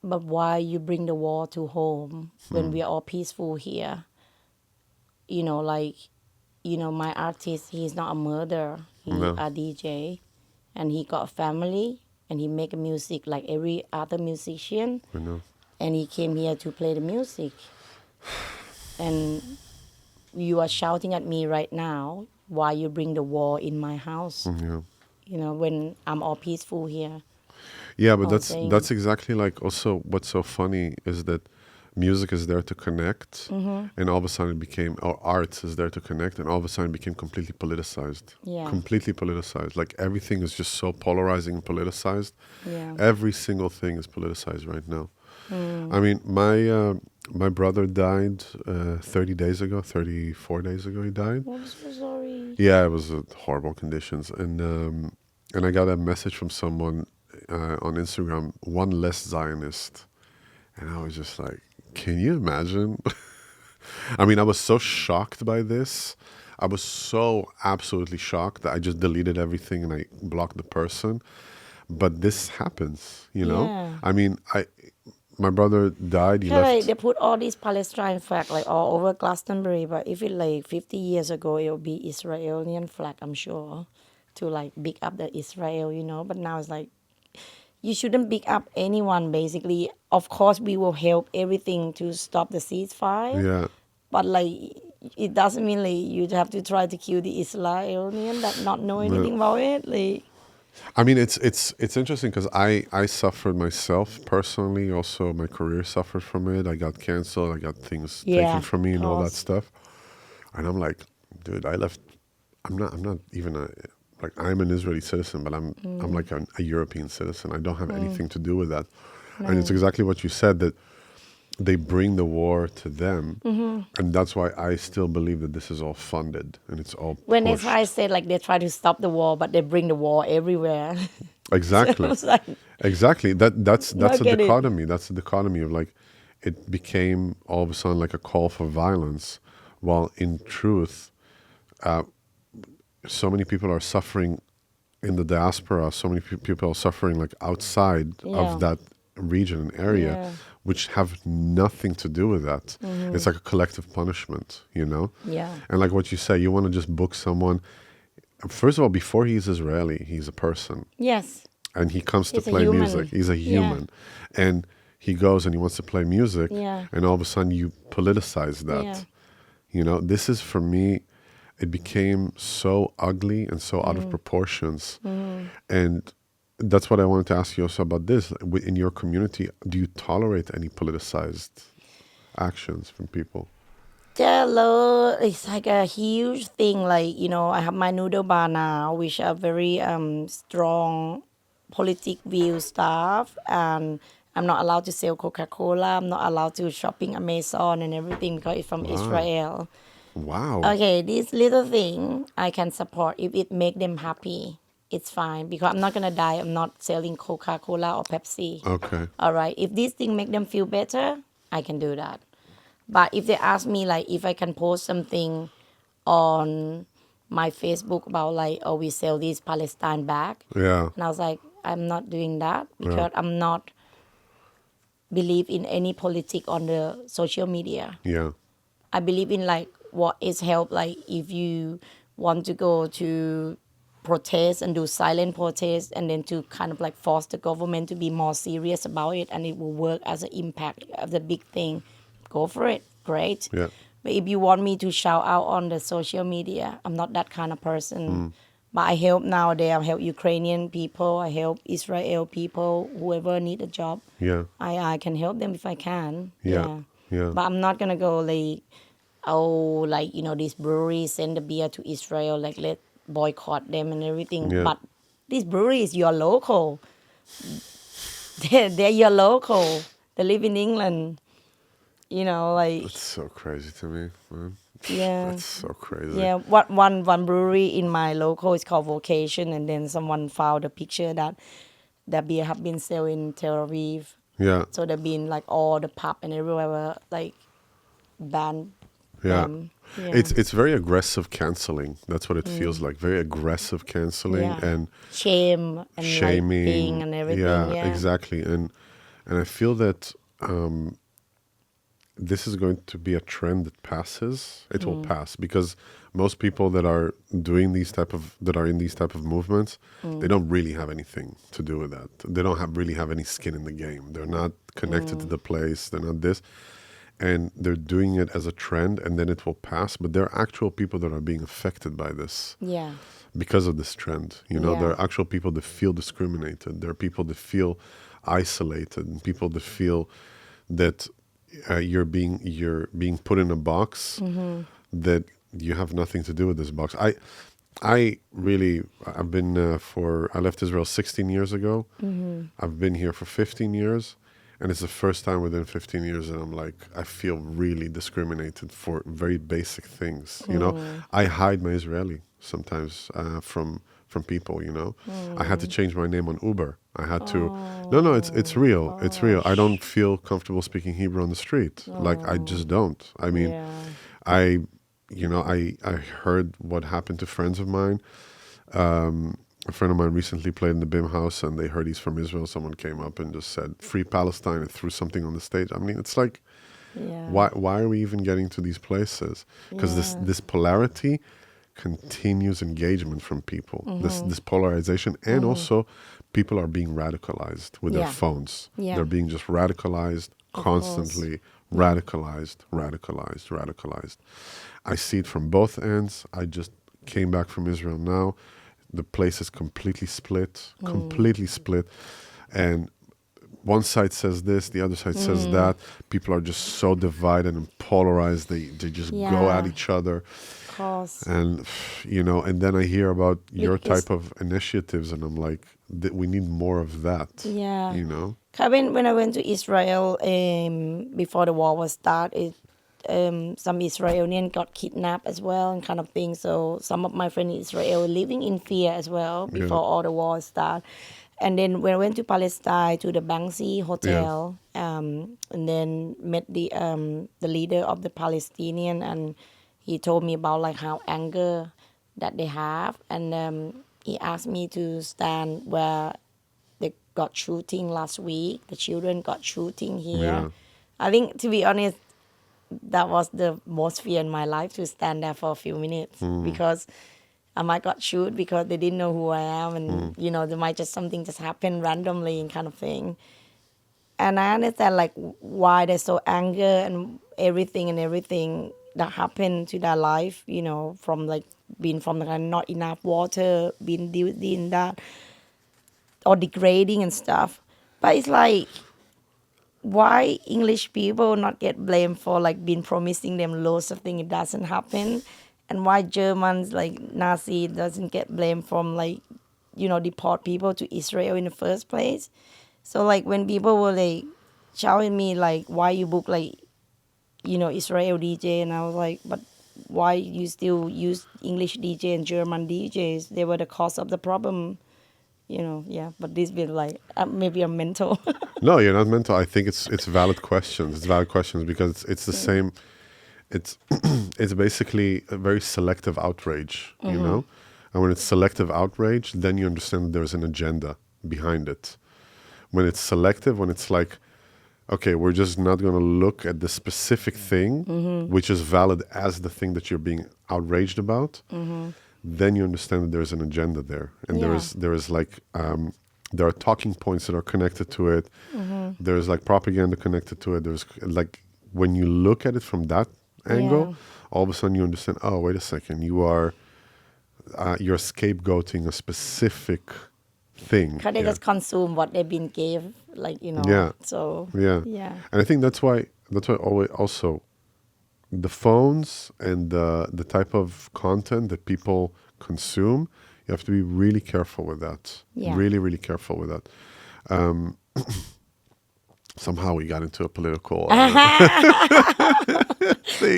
"But why you bring the war to home when we are all peaceful here?" Like, my artist, he's not a murderer. He No, a DJ, and he got a family, and he make music like every other musician, I know. and he came here to play the music. And you are shouting at me right now, why you bring the war in my house? Yeah. When I'm all peaceful here. Yeah, but All saying, that's exactly like also what's so funny is that music is there to connect, and all of a sudden it became, or art is there to connect, and all of a sudden it became completely politicized. Yeah. Completely politicized. Like everything is just so polarizing and politicized. yeah, Every single thing is politicized right now. I mean, my brother died 30 days ago, 34 days ago he died. I'm so sorry. Yeah, it was horrible conditions, and I got a message from someone on Instagram, one less Zionist, and I was just like, can you imagine? I mean, I was so shocked by this. I was so absolutely shocked that I just deleted everything and I blocked the person. But this happens. Yeah. I mean, my brother died. He Yeah, like, left. they put all these Palestine flag like all over Glastonbury, but if it like 50 years ago, it would be Israeli flag, I'm sure, to like big up the Israel. But now it's like you shouldn't big up anyone. Basically, of course, we will help everything to stop the ceasefire, Yeah. but like it doesn't mean like you have to try to kill the Israeli that not know anything about it. Like I mean, it's interesting because I suffered myself personally. Also, my career suffered from it. I got canceled. I got things taken yeah, from me of and all that course, stuff. And I'm like, dude, I left. I'm not even like I'm an Israeli citizen, but I'm like a European citizen. I don't have anything to do with that. And it's no. exactly what you said, that they bring the war to them, and that's why I still believe that this is all funded and it's all When they try to pushed. say like they try to stop the war, but they bring the war everywhere. So I Exactly. was like, Exactly. That's not a get it. dichotomy. That's a dichotomy of like it became all of a sudden like a call for violence, while in truth, so many people are suffering in the diaspora. So many people are suffering like outside Yeah. of that region and area, Yeah. which have nothing to do with that. It's like a collective punishment. Yeah. And like what you say, you want to just book someone. First of all, before he's Israeli, he's a person. Yes. And he comes to He's a play human. music. He's a Yeah. human. And he goes and he wants to play music, Yeah. and all of a sudden you politicize that. Yeah. This is for me, it became so ugly and so out of proportions. And that's what I wanted to ask you also about this. In your community, do you tolerate any politicized actions from people? Hello, it's like a huge thing. Like, I have my noodle bar now, which are very strong politic view stuff. And I'm not allowed to sell Coca-Cola. I'm not allowed to shopping Amazon and everything because it's from Wow. Israel. Wow. Okay, this little thing I can support if it make them happy. It's fine because I'm not gonna die. I'm not selling Coca-Cola or Pepsi. Okay. All right. If this thing make them feel better, I can do that. But if they ask me like if I can post something on my Facebook about like, oh, we sell this Palestine bag, Yeah. and I was like, I'm not doing that Yeah. because I'm not believe in any politic on the social media. Yeah. I believe in like what is help. Like if you want to go to protest and do silent protest, and then to kind of like force the government to be more serious about it, and it will work as an impact of the big thing, go for it. Great. Yeah. But if you want me to shout out on the social media, I'm not that kind of person. But I help nowadays. I help Ukrainian people. I help Israel people. Whoever need a job, Yeah. I can help them if I can. Yeah. Yeah. But I'm not gonna go like, oh, like this brewery send the beer to Israel. Like let boycott them and everything. Yeah. But this brewery is your local. They're your local. They live in England. Like It's so crazy to me, man. yeah. That's so crazy. Yeah, one brewery in my local is called Vocation, and then someone found a picture that the beer have been sold in Tel Aviv. Yeah. So they've been like all the pub and everywhere were like banned Yeah. them. Yeah. It's very aggressive canceling. That's what it feels like. Very aggressive canceling Yeah. and Shame and shaming. like being and everything. Yeah, Exactly. And I feel that this is going to be a trend that passes. It will pass because most people that are doing that are in these type of movements, they don't really have anything to do with that. They don't really have any skin in the game. They're not connected to the place. They're not this. And they're doing it as a trend, and then it will pass. But there are actual people that are being affected by this Yeah. because of this trend. Yeah. There are actual people that feel discriminated. There are people that feel isolated, and people that feel that you're being put in a box that you have nothing to do with this box. I've been I left Israel 16 years ago. I've been here for 15 years. And it's the first time within 15 years that I'm like, I feel really discriminated for very basic things. I hide my Israeli sometimes from people. I had to change my name on Uber. I had to. No, it's real. It's real. I don't feel comfortable speaking Hebrew on the street. Like I just don't. I mean, Yeah. I heard what happened to friends of mine. A friend of mine recently played in the BIM house, and they heard he's from Israel. Someone came up and just said, "Free Palestine," and threw something on the stage. I mean, it's like, Yeah. why are we even getting to these places? Because this polarity continues engagement from people. This polarization, and also people are being radicalized with their Yeah. phones. Yeah. They're being just radicalized constantly, radicalized. I see it from both ends. I just came back from Israel now. The place is completely split, and one side says this, the other side says that. People are just so divided and polarized. They just go at Yeah. each other. Of course. And and then I hear about your Because- type of initiatives, and I'm like, we need more of that. Yeah. When I went to Israel before the war was started, some Israelis got kidnapped as well and kind of thing. So some of my friends in Israel were living in fear as well before all the war started. And then when I went to Palestine to the Bangkok hotel, and then met the leader of the Palestinian, and he told me about like how anger that they have, and he asked me to stand where they got shooting last week. The children got shooting here. Yeah. I think, to be honest, that was the most fear in my life, to stand there for a few minutes because I might got shoot because they didn't know who I am, and there might just something just happen randomly and kind of thing. And I understand like why they're so angry and everything that happened to their life, from like being from like not enough water, being doing that or degrading and stuff. But it's like, why English people not get blamed for like been promising them loads of things, it doesn't happen, and why Germans like Nazi doesn't get blamed from like deport people to Israel in the first place. So like when people were like shouting me like, why you book like Israel DJ, and I was like, but why you still use English DJ and German DJs? They were the cause of the problem. But this bit like maybe I'm mental. No, you're not mental. I think it's valid questions. It's valid questions because it's the same. It's it's basically a very selective outrage, And when it's selective outrage, then you understand that there's an agenda behind it. When it's selective, when it's like, okay, we're just not going to look at the specific thing, which is valid as the thing that you're being outraged about, then you understand that there's an agenda there. And Yeah. there is like, there are talking points that are connected to it. There's like propaganda connected to it. There's like, when you look at it from that angle, all of a sudden you understand, oh, wait a second, you're scapegoating a specific thing. Because they here. just consume what they've been gave, like, you know. Yeah. So, Yeah. yeah. And I think that's why always also the phones and the type of content that people consume, you have to be really careful with that. Yeah. Really, really careful with that. Somehow we got into a political thing.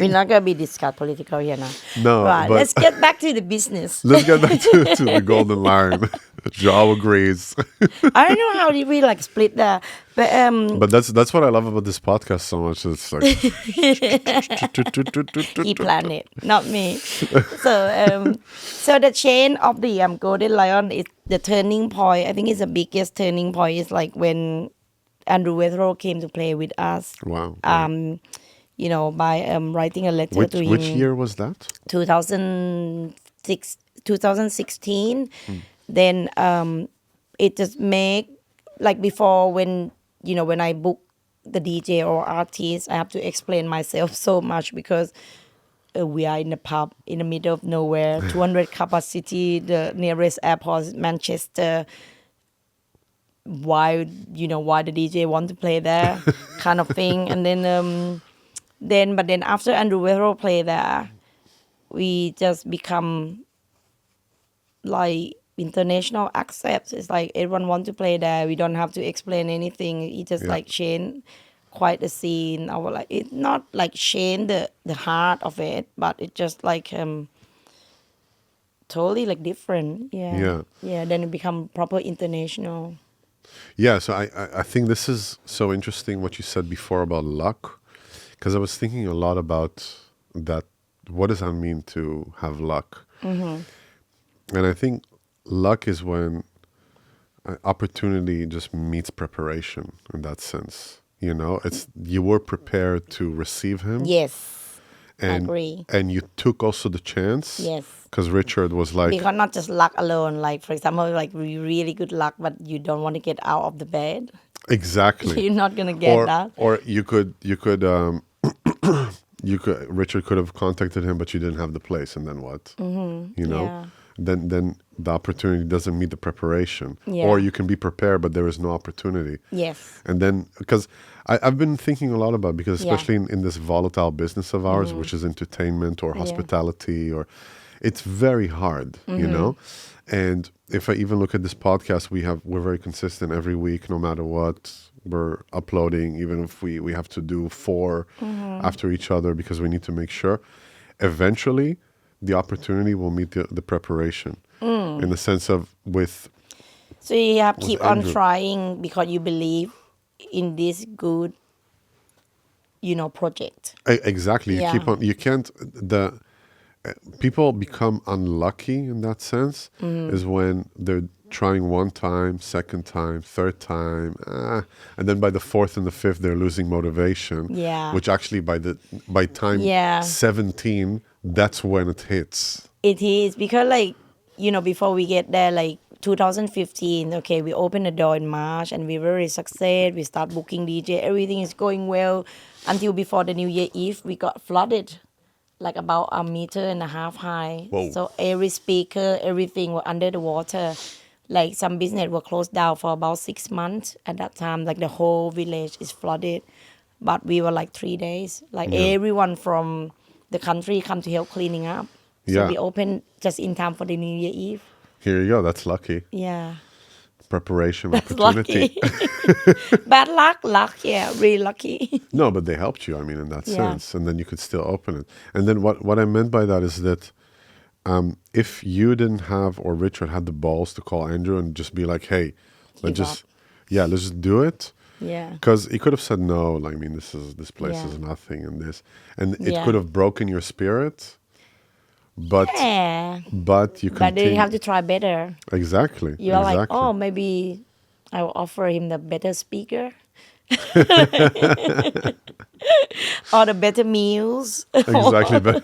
We're not going to be discuss political here now. No, Right, but let's get back to the business. let's get back to the golden line. Joao agrees. I don't know how did we like split that, but But that's what I love about this podcast so much. It's like he planned it, not me. So the chain of the golden lion is the turning point. I think it's the biggest turning point is like when Andrew Wethrow came to play with us. wow. You know, by writing a letter to him. Which year was that? 2016. Then it just make like before when you know when I book the DJ or artist, I have to explain myself so much because we are in a pub in the middle of nowhere, 200 capacity, the nearest airport is Manchester. Why the DJ want to play there, kind of thing, and but then after Andrew Wethrow play there, we just become like international accept. It's like everyone want to play there. We don't have to explain anything. It just like change quite the scene. I was like, it not like change the heart of it, but it just like totally like different. Yeah. Then it become proper international. Yeah, so I think this is so interesting what you said before about luck, because I was thinking a lot about that. What does that mean to have luck? And I think luck is when opportunity just meets preparation in that sense. You know, it's you were prepared to receive him. Yes. And, I agree. And you took also the chance. Yes. Because Richard was like... Because not just luck alone. Like, for example, like really good luck, but you don't want to get out of the bed. Exactly. You're not going to get that. Or you could Richard could have contacted him, but you didn't have the place. And then what? You know? Yeah. Then the opportunity doesn't meet the preparation. Yeah. Or you can be prepared, but there is no opportunity. Yes. And then, because I've been thinking a lot about, because especially in this volatile business of ours, which is entertainment or hospitality, or it's very hard, you know? And if I even look at this podcast, we're very consistent every week, no matter what. We're uploading, even if we have to do 4 after each other, because we need to make sure. Eventually, the opportunity will meet the preparation, in the sense of So you have to keep on Andrew. trying because you believe in this good, project. Exactly. You Yeah. keep on. You can't. People become unlucky in that sense is when they're trying one time, second time, third time, and then by the 4th and the 5th they're losing motivation. Yeah. Which actually by time 17, that's when it hits. It is because before we get there, 2015, okay, we opened the door in March and we were very success. We start booking DJ. Everything is going well until before the New Year Eve, we got flooded. Like about 1.5 meters high. Whoa. So every speaker, everything were under the water. Like some business were closed down for about 6 months at that time. Like the whole village is flooded. But we were 3 days. Everyone from the country come to help cleaning up. So we opened just in time for the New Year Eve. Here you go. That's lucky. Yeah. Preparation, That's opportunity. lucky. Bad luck, yeah, really lucky. No, but they helped you, in that Yeah. sense. And then you could still open it. And then what I meant by that is that if you didn't have, or Richard had the balls to call Andrew and just be like, hey, let's just do it. Yeah. Because he could have said no, this place Yeah. is nothing and this. And it Yeah. could have broken your spirit. But Yeah. but you But then continue. you have to try better. Exactly. You're like, exactly. oh, maybe I will offer him the better speaker. or the better meals. Exactly. But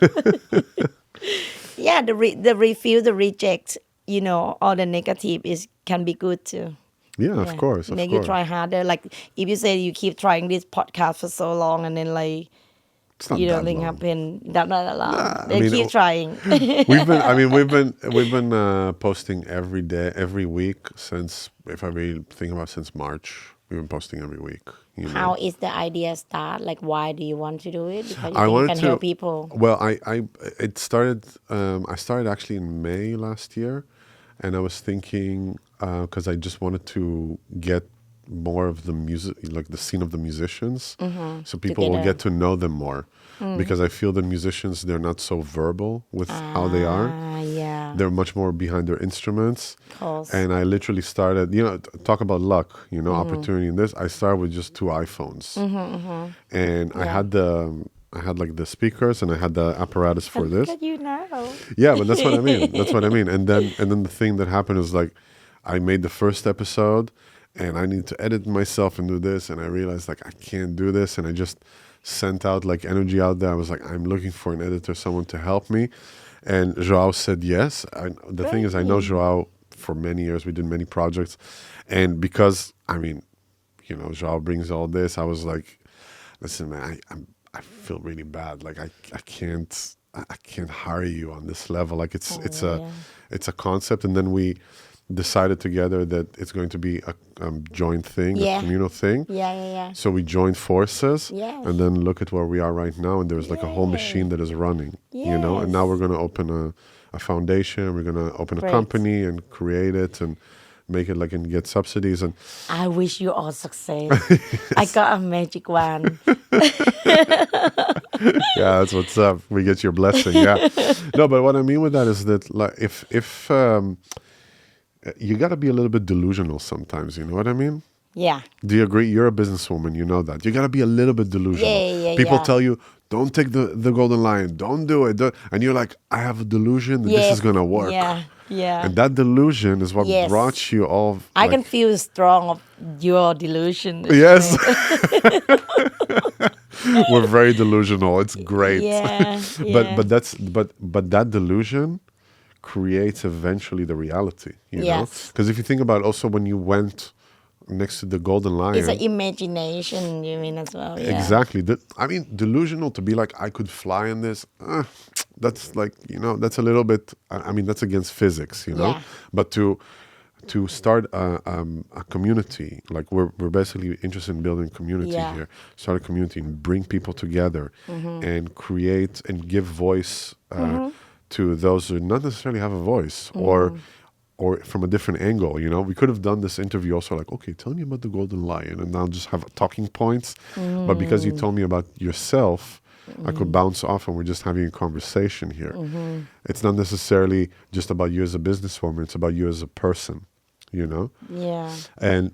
Yeah, the refill, the reject, all the negative is can be good too. yeah, of Yeah, course, of make you course. try harder. Like if you say you keep trying this podcast for so long, and then like It's not that thing long. happen, that not long. Nah, I Then mean, keep trying. we've been. I mean, we've been posting every day, every week since. If I really think about since March, we've been posting every week. How is the idea start? Like, why do you want to do it? Because you I think you wanted can to. help people. Well, it started. I started actually in May last year, and I was thinking because I just wanted to get more of the music, like the scene of the musicians, so people will Together. get to know them more. Because I feel the musicians, they're not so verbal with how they are. Yeah. They're much more behind their instruments. Of course. And I literally started, talk about luck, opportunity in this. I started with just 2 iPhones. And I had like the speakers and I had the apparatus for Look this. at you now. Yeah, but that's what I mean. That's what I mean. And then the thing that happened is like I made the first episode and I need to edit myself and do this, and I realized like I can't do this, and I just sent out like energy out there. I was like, I'm looking for an editor, someone to help me. And Joao said yes. The thing is, I know Joao for many years. We did many projects. And because, I mean, Joao brings all this, I was like, listen, man, I feel really bad. Like I can't hire you on this level. Like it's a concept. And then we decided together that it's going to be a joint thing, a communal thing. Yeah. So we joined forces, Yes. and then look at where we are right now. And there's like a whole machine that is running, and now we're going to open a foundation. We're going to open a Great. company and create it and make it like and get subsidies. And I wish you all success. I got a magic wand. yeah, that's what's up. We get your blessing. Yeah. No, but what I mean with that is that like if you got to be a little bit delusional sometimes. You know what I mean? Yeah. Do you agree? You're a businesswoman. You know that. You got to be a little bit delusional. Yeah, People yeah. tell you, don't take the golden lion. Don't do it. And you're like, I have a delusion that this is going to work. Yeah. And that delusion is what Yes. brought you all. I can feel strong of your delusion. Yes. We're very delusional. It's great. Yeah. But that delusion creates eventually the reality, you know? Yes. Because if you think about also when you went next to the golden lion. It's an imagination, you mean, as well. Yeah. Exactly. I mean, delusional to be like, I could fly in this. That's like, that's a little bit, I mean, that's against physics, Yeah. But to start a community, like we're basically interested in building community here. Start a community and bring people together and create and give voice to those who not necessarily have a voice or from a different angle, We could have done this interview also like, okay, tell me about the golden lion, and I'll just have talking points. But because you told me about yourself, I could bounce off and we're just having a conversation here. It's not necessarily just about you as a businesswoman, it's about you as a person, Yeah. And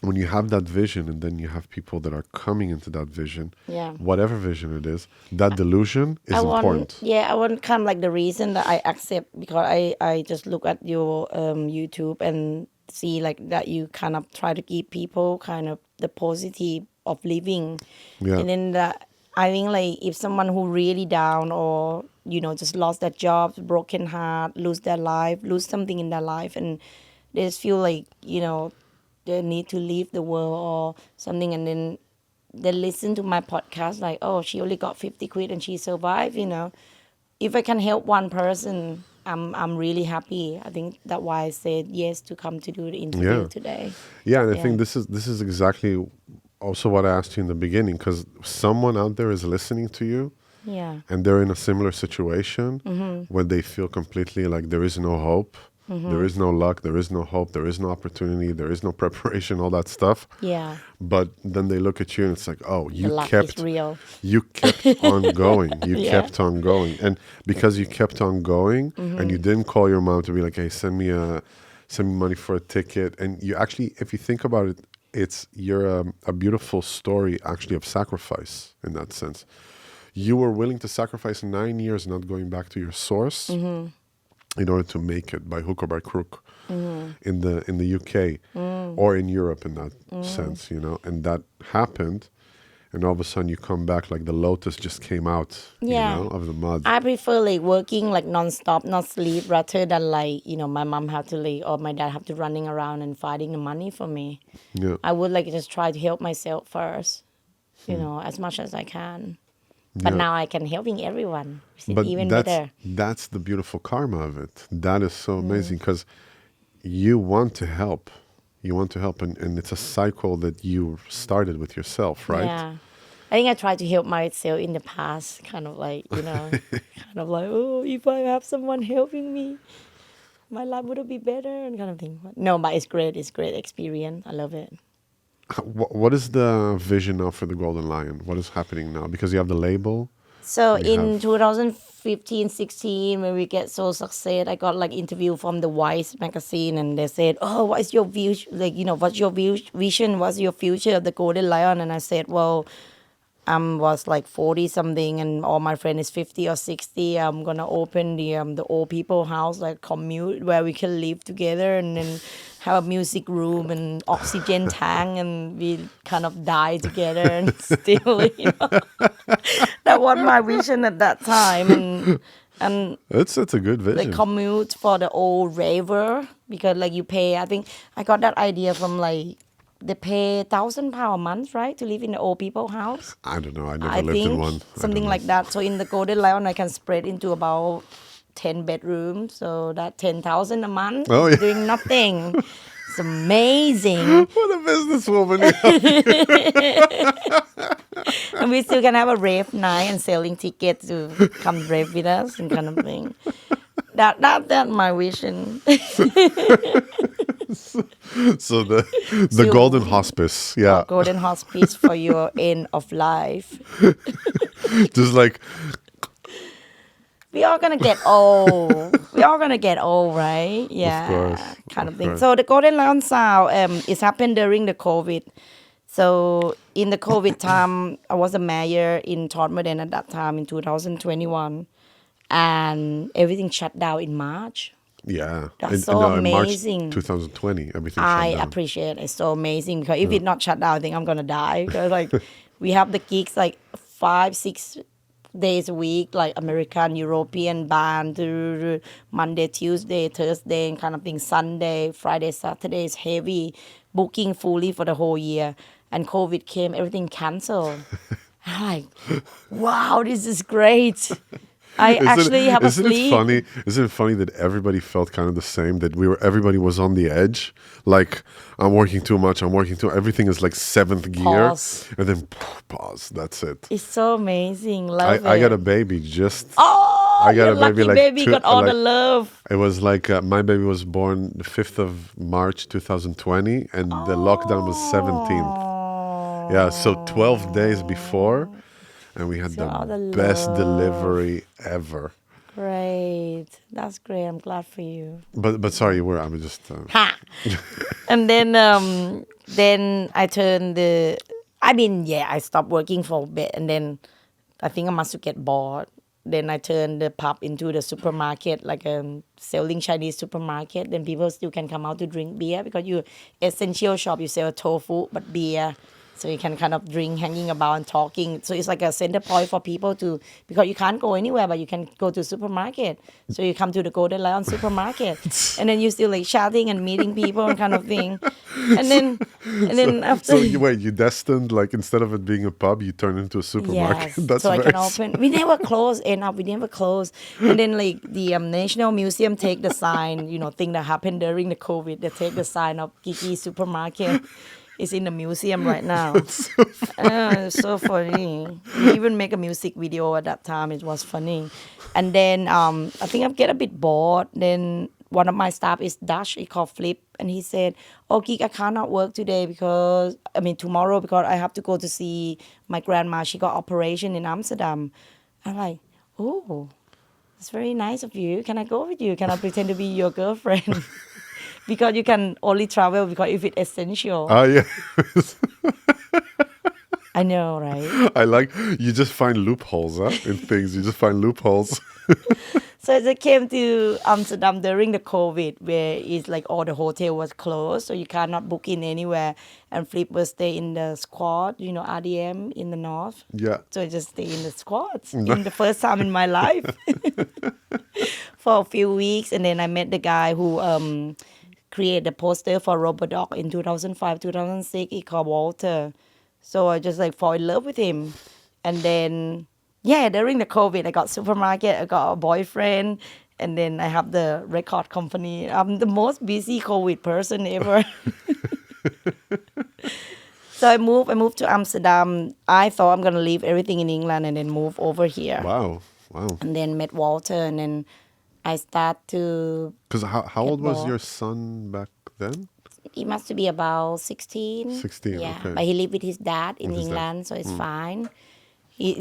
when you have that vision and then you have people that are coming into that vision, whatever vision it is, that delusion is important. I want kind of like the reason that I accept, because I just look at your YouTube and see like that you kind of try to give people kind of the positive of living. Yeah. And then I think like if someone who really down or, just lost their job, broken heart, lose their life, lose something in their life, and they just feel like, they need to leave the world or something, and then they listen to my podcast like, oh, she only got 50 quid and she survived, If I can help one person, I'm really happy. I think that's why I said yes to come to do the interview today. Yeah, and I think this is exactly also what I asked you in the beginning, because someone out there is listening to you, and they're in a similar situation where they feel completely like there is no hope. There is no luck, there is no hope, there is no opportunity, there is no preparation, all that stuff. Yeah. But then they look at you and it's like, oh, The luck is real. You kept on going. You kept on going. And because you kept on going and you didn't call your mom to be like, hey, send me money for a ticket. And you actually, if you think about it, you're a beautiful story actually of sacrifice in that sense. You were willing to sacrifice 9 years not going back to your source in order to make it by hook or by crook in the UK. or in Europe in that sense, and that happened. And all of a sudden you come back like the lotus just came out, of the mud. I prefer like working like non-stop, not sleep, rather than like, my mom have to like, or my dad have to running around and fighting the money for me. Yeah. I would like just try to help myself first, as much as I can. But now I can helping everyone, which is But even better. that's the beautiful karma of it. That is so amazing because you want to help. You want to help, and it's a cycle that you started with yourself, right? Yeah. I think I tried to help myself in the past, kind of like, oh, if I have someone helping me, my life would be better and kind of thing. No, but it's great. It's great experience. I love it. What is the vision now for the Golden Lion? What is happening now? Because you have the label. So in 2015, 16, when we get so success, I got like interview from the Vice magazine, and they said, "Oh, what is your view? Like, what's your vision? What's your future of the Golden Lion?" And I said, "Well, I was like 40 something, and all my friend is 50 or 60. I'm gonna open the old people house, like commute where we can live together, and then have a music room and oxygen tank, and we kind of die together and still, that was my vision at that time, and That's a good vision. like commute for the old raver, because like you pay. I think I got that idea from like they pay £1,000 a month, right, to live in the old people house. I don't know. I never I lived think in one. something like that. So in the Golden Lion, I can spread into about 10 bedrooms. So that 10,000 a month, Oh, yeah. doing nothing. It's amazing. What a businesswoman! And we still can have a rave night and selling tickets to come rave with us and kind of thing. That's my vision. So the Golden Hospice, yeah, Golden hospice for your end of life. just like We are gonna get old. We are gonna get old, right? Yeah, course, kind of of thing. course. So the Golden Lion Sound is happened during the COVID. So in the COVID time, I was a mayor in Todmorden at that time in 2021, and everything shut down in March. yeah. That's so in March amazing. 2020, everything I shut down. appreciate it. It's so amazing because if it's not shut down, I think I'm gonna die. Because like we have the gigs like 5-6 days a week, like American, European band, Monday, Tuesday, Thursday, and kind of thing. Sunday, Friday, Saturday is heavy, booking fully for the whole year. And COVID came, everything canceled. I'm like, wow, this is great. I actually have a sleep. Isn't it funny that everybody felt kind of the same? That everybody was on the edge. Like, I'm working too much. Everything is like 7th gear, Pause. and then pause. That's it. It's so amazing. Love it. I got a baby just. Oh, I got your a baby lucky like baby two- got all the like- love. It was like my baby was born the 5th of March 2020, and the lockdown was 17th. Yeah, so 12 days before, and we had So all the the best love. delivery ever. Great. That's great. I'm glad for you. But sorry, I'm just. Ha! And then I turned I stopped working for a bit, and then I think I must get bored. Then I turned the pub into the supermarket, like a selling Chinese supermarket. Then people still can come out to drink beer because you essential shop, you sell tofu, but beer. So you can kind of drink, hanging about and talking. So it's like a center point for people to, because you can't go anywhere, but you can go to supermarket. So you come to the Golden Lion supermarket, and then you still like chatting and meeting people and kind of thing. And then after. So you destined, like, instead of it being a pub, you turn into a supermarket. Yes, That's so I very can open. We never close. We never close. And then like the National Museum take the sign, thing that happened during the COVID. They take the sign of Kiki Supermarket. It's in the museum right now. It's so funny. We even make a music video at that time. It was funny. And then I think I get a bit bored. Then one of my staff is Dutch. He called Flip. And he said, "Oh, Geek, I cannot work today tomorrow because I have to go to see my grandma. She got operation in Amsterdam." I'm like, "Oh, it's very nice of you. Can I go with you? Can I pretend to be your girlfriend?" Because you can only travel because if it's essential. Oh, yeah. I know, right? I like, you just find loopholes in things. You just find loopholes. So I came to Amsterdam during the COVID, where it's like all the hotel was closed, so you cannot book in anywhere. And Flip was stay in the squad, RDM in the north. Yeah. So I just stay in the squads in the first time in my life for a few weeks, and then I met the guy who created the poster for Robodog in 2005, 2006. He called Walter. So I just fall in love with him, and then. Yeah, during the COVID, I got supermarket, I got a boyfriend, and then I have the record company. I'm the most busy COVID person ever. So I moved to Amsterdam. I thought I'm gonna leave everything in England and then move over here. Wow. And then met Walter, and then I start to. Because how old was bored. your son back then? He must be about 16. 16, Yeah, okay. but he lived with his dad in With his dad. England, so it's fine.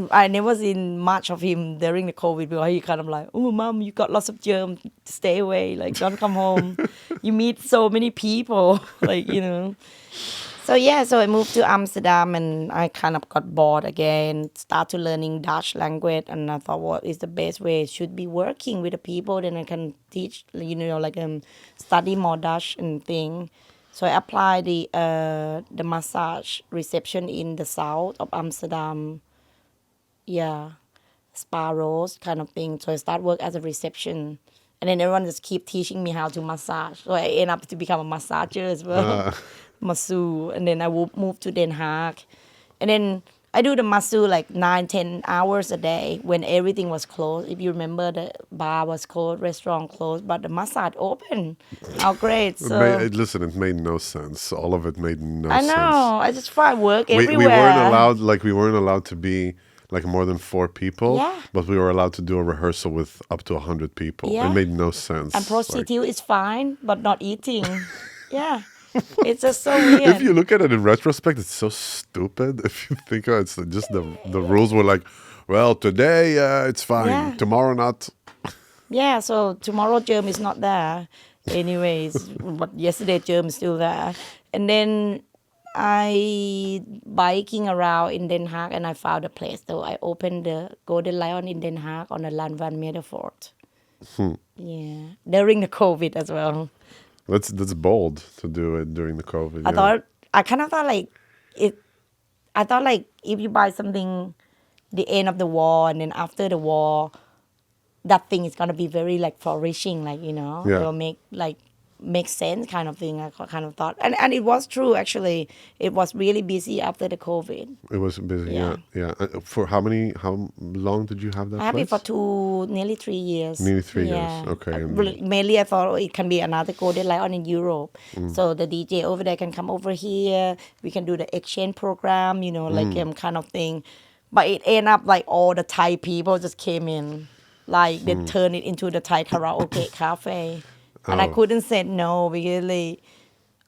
I never seen much of him during the COVID because he kind of oh, mom, you got lots of germs. Stay away. Don't come home. You meet so many people. So I moved to Amsterdam and I kind of got bored again. Started learning Dutch language, and I thought, what is the best way? It should be working with the people. Then I can teach. Study more Dutch and thing. So I applied the massage reception in the south of Amsterdam. Yeah, spa rose kind of thing. So I start work as a reception, and then everyone just keep teaching me how to massage. So I end up to become a massager as well, masseur. And then I moved to Den Haag, and then I do the masseur 9-10 hours a day when everything was closed. If you remember, the bar was closed, restaurant closed, but the massage open. How great! So Listen, it made no sense. All of it made no sense. I know. I just find work everywhere. We weren't allowed to be more than 4 people, Yeah. but we were allowed to do a rehearsal with up to 100 people. Yeah. It made no sense. And prostitute is fine, but not eating. Yeah. It's just so weird. If you look at it in retrospect, it's so stupid. If you think of it, it's just the rules were well, today it's fine, Yeah. tomorrow not. Yeah, so tomorrow germ is not there. Anyways, but yesterday germ is still there. And then I biking around in Den Haag and I found a place. So I opened the Golden Lion in Den Haag on the Land van Meerdervoort. Yeah, during the COVID as well. That's bold to do it during the COVID. I kind of thought it. I thought if you buy something, the end of the war and then after the war, that thing is gonna be very flourishing. Yeah. It will make sense kind of thing. I kind of thought, and it was true actually. It was really busy after the COVID. It was busy. Yeah. Yeah. For how long did you have that I had it place? for nearly 3 years. Nearly 3 years. Okay. Mainly I thought it can be another Golden Lion in Europe. So the DJ over there can come over here. We can do the exchange program, kind of thing. But it ended up all the Thai people just came in. They turned it into the Thai karaoke cafe. And I couldn't say no because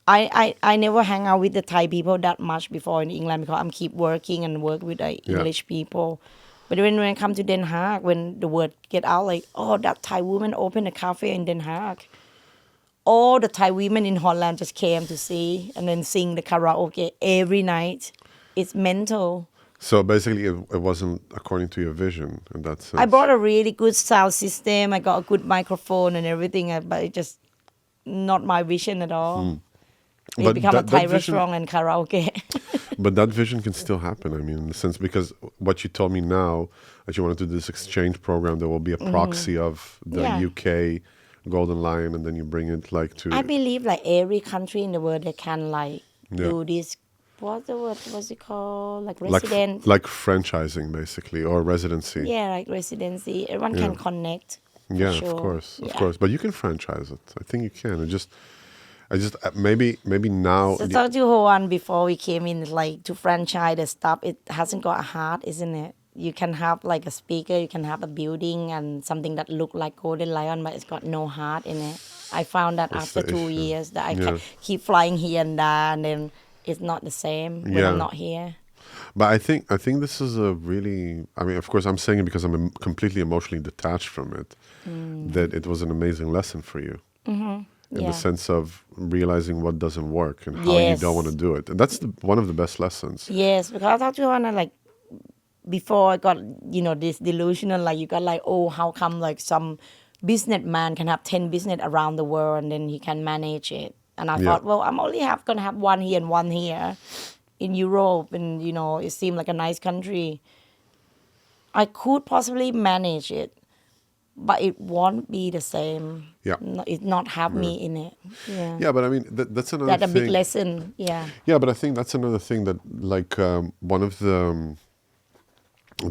I never hang out with the Thai people that much before in England because I'm keep working and work with English people. But when I come to Den Haag, when the word get out that Thai woman opened a cafe in Den Haag, all the Thai women in Holland just came to see and then sing the karaoke every night. It's mental. So basically, it wasn't according to your vision in that sense. I bought a really good sound system. I got a good microphone and everything, but it's just not my vision at all. It But become a that Thai vision- restaurant and karaoke. But that vision can still happen. I mean, in the sense, because what you told me now, that you want to do this exchange program, there will be a proxy of the Yeah. UK Golden Lion, and then you bring it to. I believe every country in the world they can Yeah. do this. What's the word? What's it called? like Resident. like franchising basically, or residency. Yeah, residency. Everyone can connect. for Yeah, sure. of course, of Yeah. course. But you can franchise it. I think you can. I just maybe now. So talk to Hoan before we came in, to franchise the stuff. It hasn't got a heart, isn't it? You can have a speaker, you can have a building and something that look like Golden Lion, but it's got no heart in it. I found that That's after the 2 issue. years that I Yeah. keep flying here and there, and then it's not the same when Yeah. I'm not here. But I think this is a really. I mean, of course, I'm saying it because I'm completely emotionally detached from it. That it was an amazing lesson for you. In Yeah. the sense of realizing what doesn't work and how you Yes. don't want to do it. And that's one of the best lessons. Yes, because I talked to Hoan before I got this delusional you got oh, how come some businessman can have 10 business around the world and then he can manage it. And I Yeah. thought, well, I'm only gonna have one here and one here in Europe, and it seemed like a nice country. I could possibly manage it, but it won't be the same. Yeah. It not have me in it. Yeah. Yeah, but I mean, that's another That's a thing. big lesson. Yeah. Yeah, but I think that's another thing that, like, one of the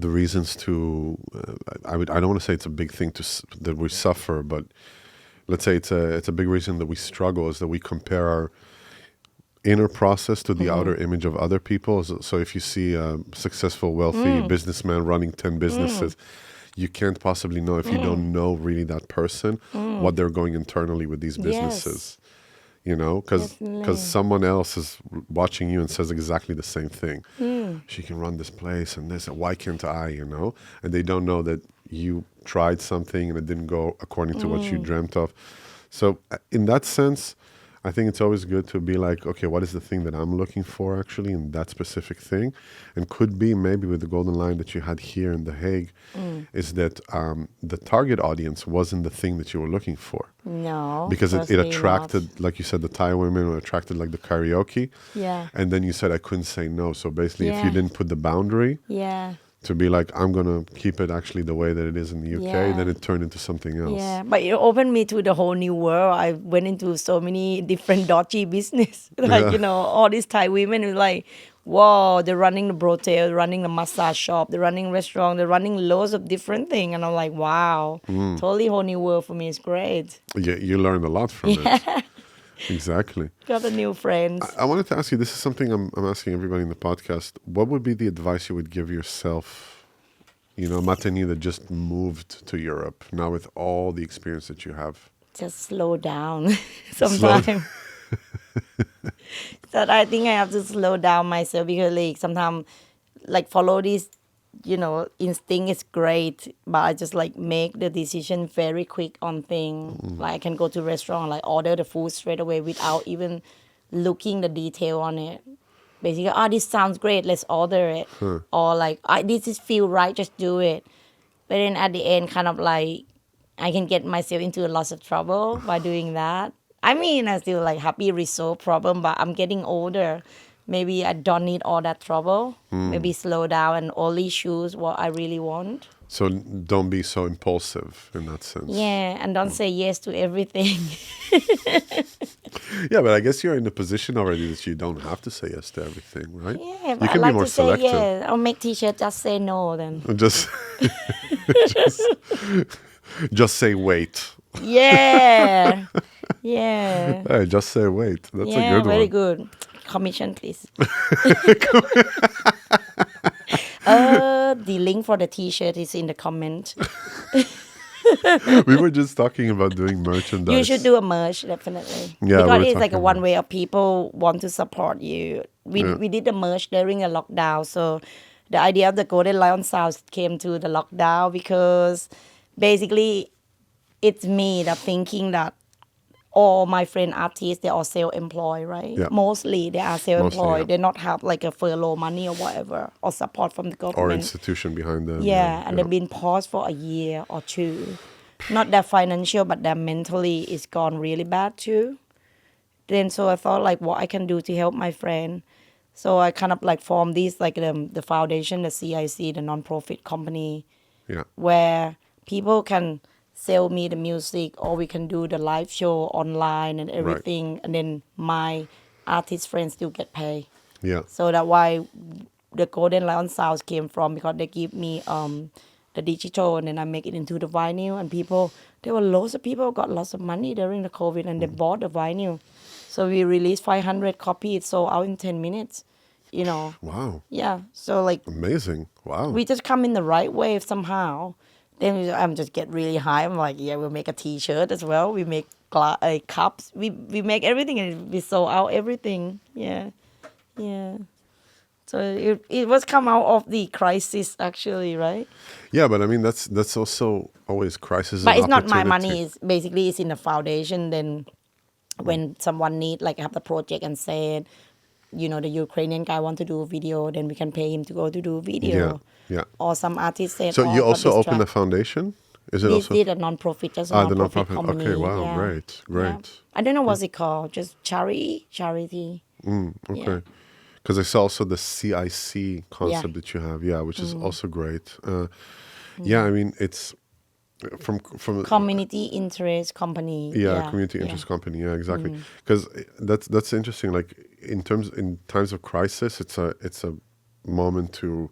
reasons to, I don't want to say it's a big thing that we suffer, but let's say it's a big reason that we struggle is that we compare our inner process to the outer image of other people. So if you see a successful, wealthy businessman running 10 businesses, you can't possibly know if you don't know really that person what they're going internally with these businesses. Because someone else is watching you and says exactly the same thing. She can run this place and this, why can't I, And they don't know that you tried something and it didn't go according to what you dreamt of. So in that sense, I think it's always good to be like, okay, what is the thing that I'm looking for actually in that specific thing? And could be maybe with the golden line that you had here in The Hague, is that the target audience wasn't the thing that you were looking for. No. Because it firstly attracted, not. like you said, the Thai women, or attracted like the karaoke. Yeah. And then you said, I couldn't say no. So basically, if you Yeah. didn't put the boundary Yeah. to be like, I'm going to keep it actually the way that it is in the UK, Yeah. then it turned into something else. Yeah, but it opened me to the whole new world. I went into so many different dodgy business. All these Thai women were like, whoa, they're running the brothel, they're running the massage shop, they're running restaurant, they're running loads of different things. And I'm like, wow, totally whole new world for me. It's great. Yeah, you learned a lot from it. Exactly. Got the new friends. I wanted to ask you, this is something I'm asking everybody in the podcast. What would be the advice you would give yourself, Matthanee, that just moved to Europe, now with all the experience that you have? Just slow down sometimes. So I think I have to slow down myself because like sometimes like follow this, instinct is great, but I just like make the decision very quick on things. Like I can go to restaurant, like order the food straight away without even looking the detail on it. Basically, this sounds great, let's order it. Or like, this is feel right, just do it. But then at the end, kind of like, I can get myself into a lot of trouble by doing that. I mean, I still like happy resolve problem, but I'm getting older. Maybe I don't need all that trouble. Maybe slow down and only choose what I really want. So don't be so impulsive in that sense. Yeah, and don't say yes to everything. Yeah, but I guess you're in a position already that you don't have to say yes to everything, right? Yeah, You but I can like be more to say selective. yes. I'll make t-shirt, just say no then. Just, just say wait. Yeah. Yeah. Hey, just say wait. That's a good very one. good. Commission, please. The link for the t-shirt is in the comment. We were just talking about doing merchandise. You should do a merch, definitely. Yeah, because we were it's like a talking one about- way of people want to support you. We did the merch during a lockdown. So the idea of the Golden Lion Sounds came to the lockdown because basically it's me that thinking that all my friend artists, they are self-employed, right? Yeah. Mostly they are self-employed. yeah. They not have like a furlough money or whatever or support from the or government. institution behind them. And they've been paused for a year or two. Not that financial, but that mentally is gone really bad too. Then so I thought like what I can do to help my friend. So I kind of like formed this like the foundation, the CIC, the non-profit company, Yeah. where people can sell me the music or we can do the live show online and everything. And then my artist friends still get paid. Yeah. So that's why the Golden Lion Sounds came from, because they give me the digital and then I make it into the vinyl, and there were lots of people got lots of money during the COVID and they bought the vinyl. So we released 500 copies, it sold out in 10 minutes, Wow. Yeah, so like Amazing. Wow. we just come in the right way somehow. Then I'm just get really high. I'm like, yeah, we'll make a t-shirt as well. We make cups. We make everything and we sold out everything. Yeah. So it was come out of the crisis actually, right? Yeah, but I mean that's also always crisis. But and it's not my opportunity. money. It's basically it's in the foundation. Then when someone need like have the project and said, the Ukrainian guy want to do a video, then we can pay him to go to do a video. Yeah. Or some artist said, So you got also this opened a track. foundation? Is it This also did a non-profit, just a the non-profit nonprofit? company. Okay, wow, Yeah. great, Yeah. great. I don't know what's it called. Just charity. Yeah. Okay, because I saw also the CIC Yeah. concept that you have, yeah, which is also great. Yeah, I mean it's from Community interest company. yeah, Yeah. community Yeah. interest company, yeah, exactly. Because that's interesting. Like in times of crisis, it's a moment to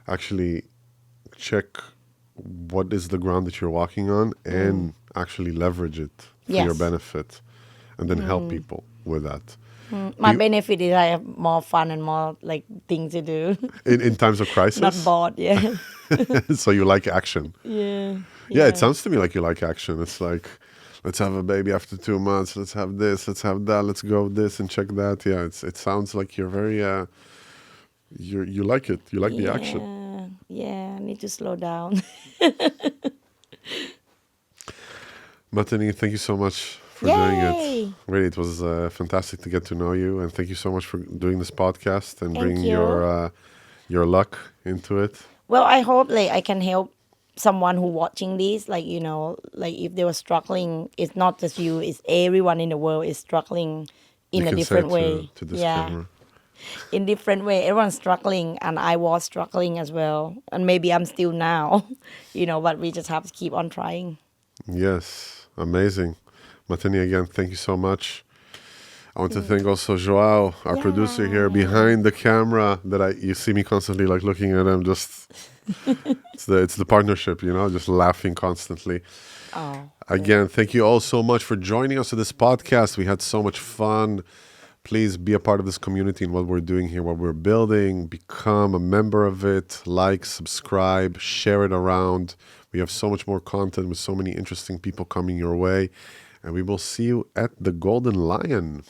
actually check what is the ground that you're walking on and actually leverage it for your Yes. benefit, and then help people with that. My benefit is I have more fun and more like things to do. In times of Not crisis, bored. Yeah. so you like action. Yeah. Yeah, it Yeah. sounds to me like you like action. It's like, let's have a baby after 2 months. Let's have this. Let's have that. Let's go this and check that. Yeah, it sounds like you're very you like it. You like the action. Yeah. I need to slow down. Matthanee, thank you so much for doing it. Yay! Really, it was fantastic to get to know you, and thank you so much for doing this podcast and Thank bringing you. your luck into it. Well, I hope like I can help someone who watching this, like like if they were struggling, it's not just you, it's everyone in the world is struggling in You a can say different it way. to this Yeah. camera. In different way. Everyone's struggling and I was struggling as well. And maybe I'm still now, but we just have to keep on trying. Yes, amazing. Matthanee, again, thank you so much. I want to thank also Joao, our producer here behind the camera. You see me constantly like looking at him. Just it's the partnership, just laughing constantly. Oh. Again, thank you all so much for joining us for this podcast. We had so much fun. Please be a part of this community and what we're doing here, what we're building. Become a member of it. Like, subscribe, share it around. We have so much more content with so many interesting people coming your way. And we will see you at the Golden Lion.